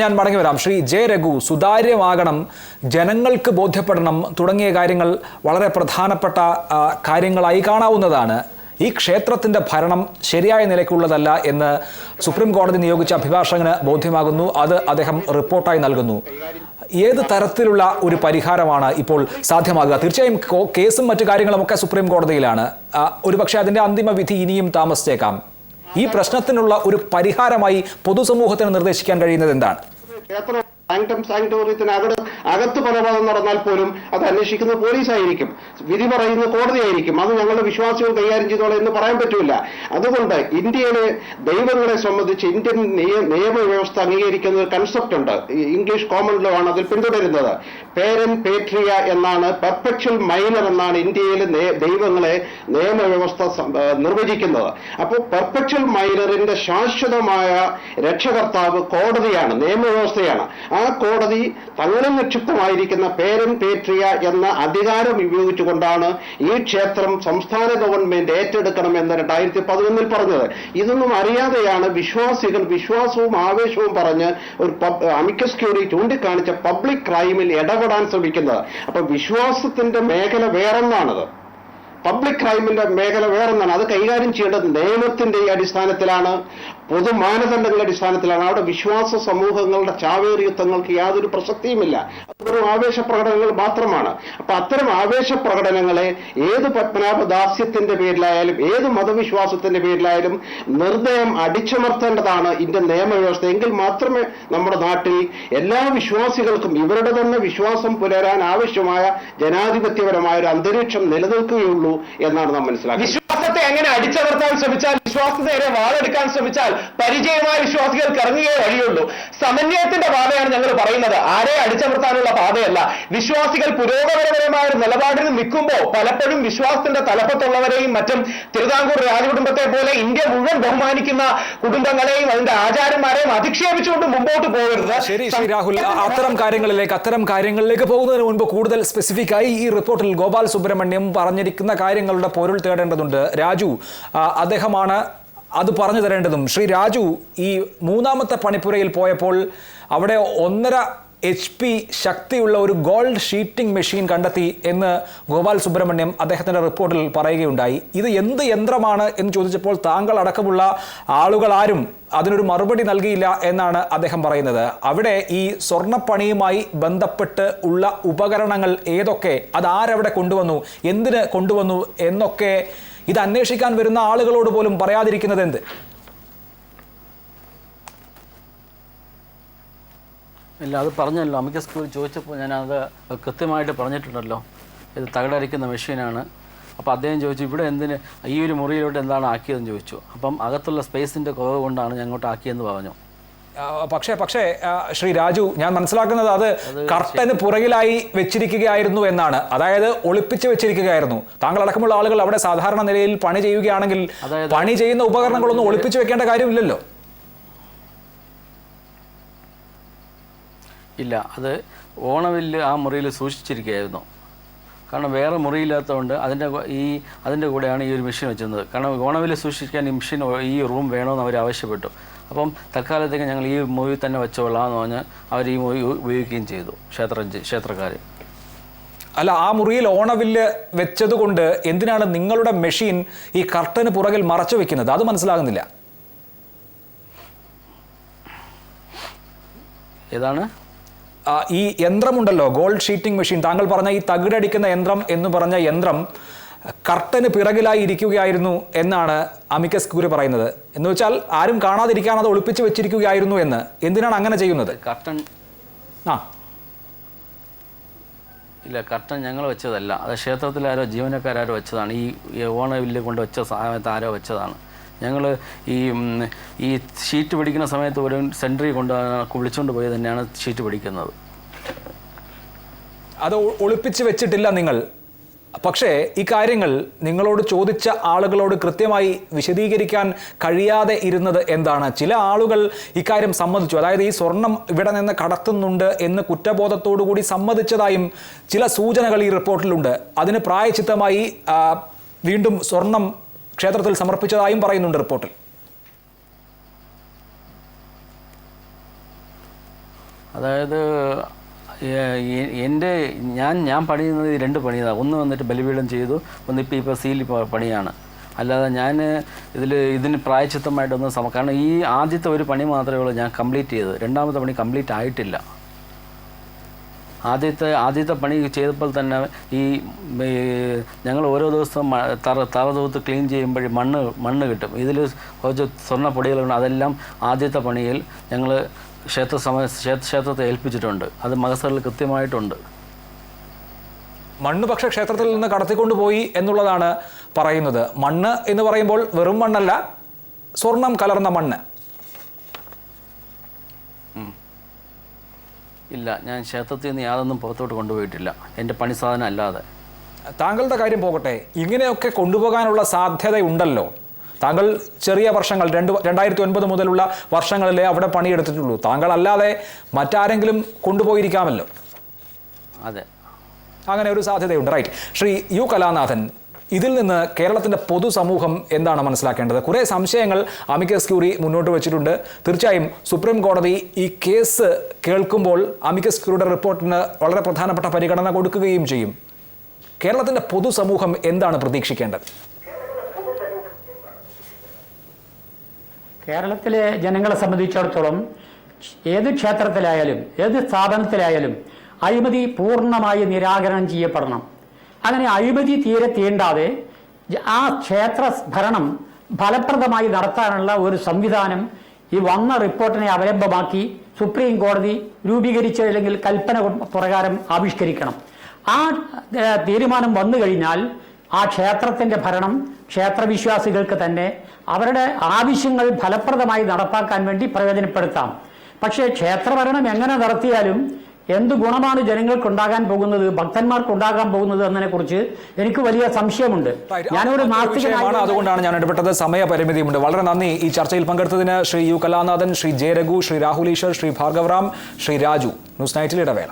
ഞാൻ മടങ്ങി വരാം. ശ്രീ ജെ രഘു, സുതാര്യമാകണം, ജനങ്ങൾക്ക് ബോധ്യപ്പെടണം തുടങ്ങിയ കാര്യങ്ങൾ വളരെ പ്രധാനപ്പെട്ട കാര്യങ്ങളായി കാണാവുന്നതാണ്. ഈ ക്ഷേത്രത്തിൻ്റെ ഭരണം ശരിയായ നിലയ്ക്കുള്ളതല്ല എന്ന് സുപ്രീം കോടതി നിയോഗിച്ച അഭിഭാഷകന് ബോധ്യമാകുന്നു. അത് അദ്ദേഹം റിപ്പോർട്ടായി നൽകുന്നു. ഏത് തരത്തിലുള്ള ഒരു പരിഹാരമാണ് ഇപ്പോൾ സാധ്യമാകുക? തീർച്ചയായും കേസും മറ്റു കാര്യങ്ങളുമൊക്കെ സുപ്രീം കോടതിയിലാണ്. ഒരുപക്ഷെ അതിൻ്റെ അന്തിമ വിധി ഇനിയും താമസിച്ചേക്കാം. ഈ പ്രശ്നത്തിനുള്ള ഒരു പരിഹാരമായി പൊതുസമൂഹത്തിന് നിർദ്ദേശിക്കാൻ കഴിയുന്നത് എന്താണ്? അകത്ത് കൊലപാതകം നടന്നാൽ പോലും അത് അന്വേഷിക്കുന്നത് പോലീസായിരിക്കും, വിധി പറയുന്നത് കോടതിയായിരിക്കും. അത് ഞങ്ങളുടെ വിശ്വാസികൾ കൈകാര്യം ചെയ്തോളാം എന്ന് പറയാൻ പറ്റൂല. അതുകൊണ്ട് ഇന്ത്യയിലെ ദൈവങ്ങളെ സംബന്ധിച്ച് ഇന്ത്യൻ നിയമവ്യവസ്ഥ അംഗീകരിക്കുന്ന ഒരു കൺസെപ്റ്റ് ഉണ്ട്. ഇംഗ്ലീഷ് കോമൺ ലോ ആണ് അതിൽ പിന്തുടരുന്നത്. പേരൻ പേട്രിയ എന്നാണ്, പെർപെച്വൽ മൈനർ എന്നാണ് ഇന്ത്യയിലെ ദൈവങ്ങളെ നിയമവ്യവസ്ഥ നിർവചിക്കുന്നത്. അപ്പോൾ പെർപെച്വൽ മൈനറിന്റെ ശാശ്വതമായ രക്ഷകർത്താവ് കോടതിയാണ്, നിയമവ്യവസ്ഥയാണ്. ആ കോടതി തങ്ങളിൽ നിക്ഷിപ്തമായിരിക്കുന്ന പേരൻ പേട്രിയ എന്ന അധികാരം ഉപയോഗിച്ചുകൊണ്ടാണ് ഈ ക്ഷേത്രം സംസ്ഥാന ഗവൺമെന്റ് ഏറ്റെടുക്കണമെന്ന് 2011 പറഞ്ഞത്. ഇതൊന്നും അറിയാതെയാണ് വിശ്വാസികൾ വിശ്വാസവും ആവേശവും പറഞ്ഞ് ഒരു അമിക്കസ് ക്യൂറി ചൂണ്ടിക്കാണിച്ച പബ്ലിക് ക്രൈമിൽ ഇടപെടാൻ ശ്രമിക്കുന്നത്. അപ്പൊ വിശ്വാസത്തിന്റെ മേഖല വേറൊന്നാണത്, പബ്ലിക് ക്രൈമിന്റെ മേഖല വേറൊന്നാണ്. അത് കൈകാര്യം ചെയ്യേണ്ടത് നിയമത്തിന്റെ അടിസ്ഥാനത്തിലാണ്, പൊതു മാനദണ്ഡങ്ങളുടെ അടിസ്ഥാനത്തിലാണ്. അവിടെ വിശ്വാസ സമൂഹങ്ങളുടെ ചാവേർ യുദ്ധങ്ങൾക്ക് യാതൊരു പ്രസക്തിയുമില്ല. അത് വെറും ആവേശ പ്രകടനങ്ങൾ മാത്രമാണ്. അപ്പൊ അത്തരം ആവേശ പ്രകടനങ്ങളെ ഏത് പത്മനാഭദാസ്യത്തിന്റെ പേരിലായാലും ഏത് മതവിശ്വാസത്തിന്റെ പേരിലായാലും നിർദ്ദയം അടിച്ചമർത്തേണ്ടതാണ് ഇന്ത്യൻ നിയമവ്യവസ്ഥ. എങ്കിൽ മാത്രമേ നമ്മുടെ നാട്ടിൽ എല്ലാ വിശ്വാസികൾക്കും ഇവരുടെ തന്നെ വിശ്വാസം പുലരാൻ ആവശ്യമായ ജനാധിപത്യപരമായ ഒരു അന്തരീക്ഷം നിലനിൽക്കുകയുള്ളൂ എന്നാണ് നാം മനസ്സിലാക്കുന്നത്. വിശ്വാസത്തെ എങ്ങനെ അടിച്ചമർത്താൻ ശ്രമിച്ചാൽ, വിശ്വാസത്തെ നേരെ വാളെടുക്കാൻ ശ്രമിച്ചാൽ പരിചയമായ വിശ്വാസികൾക്ക് ഇറങ്ങുകയേ വഴിയുള്ളൂ. സമന്വയത്തിന്റെ പാതയാണ് ഞങ്ങൾ പറയുന്നത്, ആരെ അടിച്ചമർത്താനുള്ള പാതയല്ല. വിശ്വാസികൾ പുരോഗമനപരമായ ഒരു നിലപാടിൽ നിൽക്കുമ്പോൾ പലപ്പോഴും വിശ്വാസത്തിന്റെ തലപ്പത്തുള്ളവരെയും മറ്റും തിരുവിതാംകൂർ രാജകുടുംബത്തെ പോലെ ഇന്ത്യ മുഴുവൻ ബഹുമാനിക്കുന്ന കുടുംബങ്ങളെയും അതിന്റെ ആചാര്യന്മാരെയും അധിക്ഷേപിച്ചുകൊണ്ട് മുമ്പോട്ട് പോകരുത്. ശരി ശ്രീ രാഹുൽ, അത്തരം കാര്യങ്ങളിലേക്ക് പോകുന്നതിന് മുൻപ് കൂടുതൽ സ്പെസിഫിക് ആയി ഈ റിപ്പോർട്ടിൽ ഗോപാൽ സുബ്രഹ്മണ്യം പറഞ്ഞിരിക്കുന്ന കാര്യങ്ങളുടെ പൊരുൾ തേടേണ്ടതുണ്ട്. രാജു അദ്ദേഹമാണ് അത് പറഞ്ഞു തരേണ്ടതും. ശ്രീ രാജു, ഈ മൂന്നാമത്തെ പണിപ്പുരയിൽ പോയപ്പോൾ അവിടെ 1.5 HP ശക്തിയുള്ള ഒരു ഗോൾഡ് ഷീറ്റിംഗ് മെഷീൻ കണ്ടെത്തി എന്ന് ഗോപാൽ സുബ്രഹ്മണ്യം അദ്ദേഹത്തിൻ്റെ റിപ്പോർട്ടിൽ പറയുകയുണ്ടായി. ഇത് എന്ത് യന്ത്രമാണ് എന്ന് ചോദിച്ചപ്പോൾ താങ്കൾ അടക്കമുള്ള ആളുകൾ ആരും അതിനൊരു മറുപടി നൽകിയില്ല എന്നാണ് അദ്ദേഹം പറയുന്നത്. അവിടെ ഈ സ്വർണ്ണപ്പണിയുമായി ബന്ധപ്പെട്ട് ഉള്ള ഉപകരണങ്ങൾ ഏതൊക്കെ, അത് ആരവിടെ കൊണ്ടുവന്നു, എന്തിന് കൊണ്ടുവന്നു എന്നൊക്കെ ഇത് അന്വേഷിക്കാൻ വരുന്ന ആളുകളോട് പോലും പറയാതിരിക്കുന്നത് എന്ത്? ഇല്ല, അത് പറഞ്ഞല്ലോ. അമിക്കസ് ക്യൂറി ചോദിച്ചപ്പോൾ ഞാനത് കൃത്യമായിട്ട് പറഞ്ഞിട്ടുണ്ടല്ലോ, ഇത് തകടരിക്കുന്ന മെഷീനാണ്. അപ്പോൾ അദ്ദേഹം ചോദിച്ചു ഇവിടെ എന്തിന് ഈ ഒരു മുറിയിലോട്ട് എന്താണ് ആക്കിയതെന്ന് ചോദിച്ചു. അപ്പം അകത്തുള്ള സ്പേസിൻ്റെ കുറവ് കൊണ്ടാണ് ഞാൻ അങ്ങോട്ട് ആക്കിയെന്ന് പറഞ്ഞു. പക്ഷേ ശ്രീ രാജു, ഞാൻ മനസ്സിലാക്കുന്നത് അത് കർട്ടന് പുറകിലായി വെച്ചിരിക്കുകയായിരുന്നു എന്നാണ്. അതായത് ഒളിപ്പിച്ച് വെച്ചിരിക്കുകയായിരുന്നു. താങ്കൾ അടക്കമുള്ള ആളുകൾ അവിടെ സാധാരണ നിലയിൽ പണി ചെയ്യുകയാണെങ്കിൽ പണി ചെയ്യുന്ന ഉപകരണങ്ങളൊന്നും ഒളിപ്പിച്ച് വെക്കേണ്ട കാര്യമില്ലല്ലോ. ഇല്ല, അത് ഓണവില്ല് ആ മുറിയിൽ സൂക്ഷിച്ചിരിക്കുകയായിരുന്നു. കാരണം വേറെ മുറിയില്ലാത്തതുകൊണ്ട് അതിൻ്റെ കൂടെയാണ് ഈ ഒരു മെഷീൻ വെച്ചിരുന്നത്. കാരണം ഓണവില്ല് സൂക്ഷിക്കാൻ ഈ മെഷീൻ ഈ റൂം വേണമെന്ന് അവർ ആവശ്യപ്പെട്ടു. അപ്പം തൽക്കാലത്തേക്ക് ഞങ്ങൾ ഈ മൂവി തന്നെ വെച്ചോളാം എന്ന് പറഞ്ഞ് അവർ ഈ മൂവി ഉപയോഗിക്കുകയും ചെയ്തു ക്ഷേത്രക്കാർ. അല്ല, ആ മുറിയിൽ ഓണവില്ല് വെച്ചതുകൊണ്ട് എന്തിനാണ് നിങ്ങളുടെ മെഷീൻ ഈ കർട്ടന് പുറകിൽ മറച്ചു വെക്കുന്നത്? അത് മനസ്സിലാകുന്നില്ല. ഏതാണ് ഈ യന്ത്രമുണ്ടല്ലോ, ഗോൾഡ് ഷീറ്റിംഗ് മെഷീൻ, താങ്കൾ പറഞ്ഞ ഈ തകിടടിക്കുന്ന യന്ത്രം എന്ന് പറഞ്ഞ യന്ത്രം കർട്ടന് പിറകിലായി ഇരിക്കുകയായിരുന്നു എന്നാണ് അമിക്കസ് ക്യൂറി പറയുന്നത്. എന്ന് വെച്ചാൽ ആരും കാണാതിരിക്കാൻ അത് ഒളിപ്പിച്ച് വെച്ചിരിക്കുകയായിരുന്നു എന്ന്. എന്തിനാണ് അങ്ങനെ ചെയ്യുന്നത്? കർട്ടൻ ഇല്ല, കർട്ടൻ ഞങ്ങൾ വെച്ചതല്ല. അത് ക്ഷേത്രത്തിലാരോ ജീവനക്കാരോ വെച്ചതാണ്. ഈ ഓണവില്ല് കൊണ്ട് വെച്ച സമയത്ത് ആരോ വെച്ചതാണ്. ഞങ്ങൾ ഈ ഷീറ്റ് പിടിക്കുന്ന സമയത്ത് ഒരു സെൻട്രി വിളിച്ചുകൊണ്ട് പോയി തന്നെയാണ് ഷീറ്റ് പിടിക്കുന്നത്. അത് ഒളിപ്പിച്ച് വെച്ചിട്ടില്ല നിങ്ങൾ. പക്ഷേ ഈ കാര്യങ്ങൾ നിങ്ങളോട് ചോദിച്ച ആളുകളോട് കൃത്യമായി വിശദീകരിക്കാൻ കഴിയാതെ ഇരുന്നത് എന്താണ്? ചില ആളുകൾ ഇക്കാര്യം സമ്മതിച്ചു. അതായത് ഈ സ്വർണം ഇവിടെ നിന്ന് കടത്തുന്നുണ്ട് എന്ന് കുറ്റബോധത്തോടു കൂടി സമ്മതിച്ചതായും ചില സൂചനകൾ ഈ റിപ്പോർട്ടിലുണ്ട്. അതിന് പ്രായച്ചിത്തമായി വീണ്ടും സ്വർണം ക്ഷേത്രത്തിൽ സമർപ്പിച്ചതായും പറയുന്നുണ്ട് റിപ്പോർട്ടിൽ. അതായത് ഞാൻ പണിയുന്നത് 2 പണിയാണ്. ഒന്ന് വന്നിട്ട് ബലിപീഠം ചെയ്തു, ഒന്ന് ഇപ്പോൾ സീൽ പണിയാണ്. അല്ലാതെ ഞാൻ ഇതിന് പ്രായച്ചിത്തമായിട്ടൊന്നും കാരണം ഈ ആദ്യത്തെ ഒരു പണി മാത്രമേ ഉള്ളൂ ഞാൻ കംപ്ലീറ്റ് ചെയ്തത്. രണ്ടാമത്തെ പണി കംപ്ലീറ്റ് ആയിട്ടില്ല. ആദ്യത്തെ പണി ചെയ്തപ്പോൾ തന്നെ ഈ ഞങ്ങൾ ഓരോ ദിവസവും തറ തൂത്ത് ക്ലീൻ ചെയ്യുമ്പോൾ മണ്ണ് കിട്ടും. ഇതിൽ കുറച്ച് സ്വർണ്ണ പൊടികളുണ്ട്. അതെല്ലാം ആദ്യത്തെ പണിയിൽ ഞങ്ങൾ ക്ഷേത്രത്തെ ഏൽപ്പിച്ചിട്ടുണ്ട്. അത് മകസറിൽ കൃത്യമായിട്ടുണ്ട്. മണ്ണ് പക്ഷേ ക്ഷേത്രത്തിൽ നിന്ന് കടത്തിക്കൊണ്ടുപോയി എന്നുള്ളതാണ് പറയുന്നത്. മണ്ണ് എന്ന് പറയുമ്പോൾ വെറും മണ്ണല്ല, സ്വർണം കലർന്ന മണ്ണ്. ഇല്ല, ഞാൻ ക്ഷേത്രത്തിൽ നിന്ന് യാതൊന്നും പുറത്തോട്ട് കൊണ്ടുപോയിട്ടില്ല, എൻ്റെ പണി സാധനം അല്ലാതെ. താങ്കളുടെ കാര്യം പോകട്ടെ, ഇങ്ങനെയൊക്കെ കൊണ്ടുപോകാനുള്ള സാധ്യതയുണ്ടല്ലോ. താങ്കൾ ചെറിയ വർഷങ്ങൾ 2009 മുതലുള്ള വർഷങ്ങളിലേ അവിടെ പണിയെടുത്തിട്ടുള്ളൂ. താങ്കൾ അല്ലാതെ മറ്റാരെങ്കിലും കൊണ്ടുപോയിരിക്കാമല്ലോ. അതെ, അങ്ങനെ ഒരു സാധ്യതയുണ്ട്. റൈറ്റ്. ശ്രീ യു കലാനാഥൻ, ഇതിൽ നിന്ന് കേരളത്തിൻ്റെ പൊതുസമൂഹം എന്താണ് മനസ്സിലാക്കേണ്ടത്? കുറേ സംശയങ്ങൾ അമിക്കസ് ക്യൂറി മുന്നോട്ട് വെച്ചിട്ടുണ്ട്. തീർച്ചയായും സുപ്രീം കോടതി ഈ കേസ് കേൾക്കുമ്പോൾ അമിക്കസ് ക്യൂറിയുടെ റിപ്പോർട്ടിന് വളരെ പ്രധാനപ്പെട്ട പരിഗണന കൊടുക്കുകയും ചെയ്യും. കേരളത്തിൻ്റെ പൊതുസമൂഹം എന്താണ് പ്രതീക്ഷിക്കേണ്ടത്? കേരളത്തിലെ ജനങ്ങളെ സംബന്ധിച്ചിടത്തോളം ഏത് ക്ഷേത്രത്തിലായാലും ഏത് സ്ഥാപനത്തിലായാലും അഴിമതി പൂർണ്ണമായി നിരാകരണം ചെയ്യപ്പെടണം. അങ്ങനെ അഴിമതി തീരെ തീണ്ടാതെ ആ ക്ഷേത്ര ഭരണം ഫലപ്രദമായി നടത്താനുള്ള ഒരു സംവിധാനം ഈ വന്ന റിപ്പോർട്ടിനെ അവലംബമാക്കി സുപ്രീം കോടതി രൂപീകരിച്ച അല്ലെങ്കിൽ കൽപ്പന പ്രകാരം ആവിഷ്കരിക്കണം. ആ തീരുമാനം വന്നു കഴിഞ്ഞാൽ ആ ക്ഷേത്രത്തിൻ്റെ ഭരണം ക്ഷേത്രവിശ്വാസികൾക്ക് തന്നെ അവരുടെ ആവശ്യങ്ങൾ ഫലപ്രദമായി നടപ്പാക്കാൻ വേണ്ടി പ്രയോജനപ്പെടുത്താം. പക്ഷേ ക്ഷേത്രഭരണം എങ്ങനെ നടത്തിയാലും എന്ത് ഗുണമാണ് ജനങ്ങൾക്കുണ്ടാകാൻ പോകുന്നത്, ഭക്തന്മാർക്കുണ്ടാകാൻ പോകുന്നത് എന്നതിനെക്കുറിച്ച് എനിക്ക് വലിയ സംശയമുണ്ട്. ഞാനൊരു നാസ്തികനാണ്, അതുകൊണ്ടാണ് ഞാൻ ഇടപെട്ടത്. സമയപരിമിതിയുണ്ട്. വളരെ നന്ദി ഈ ചർച്ചയിൽ പങ്കെടുത്തതിന് Shri U Kalanathan, Shri J Raghu, Shri Rahul Eashwar, Shri Bhargavaram, Shri Raju. News നൈറ്റിൽ ഇടവേള.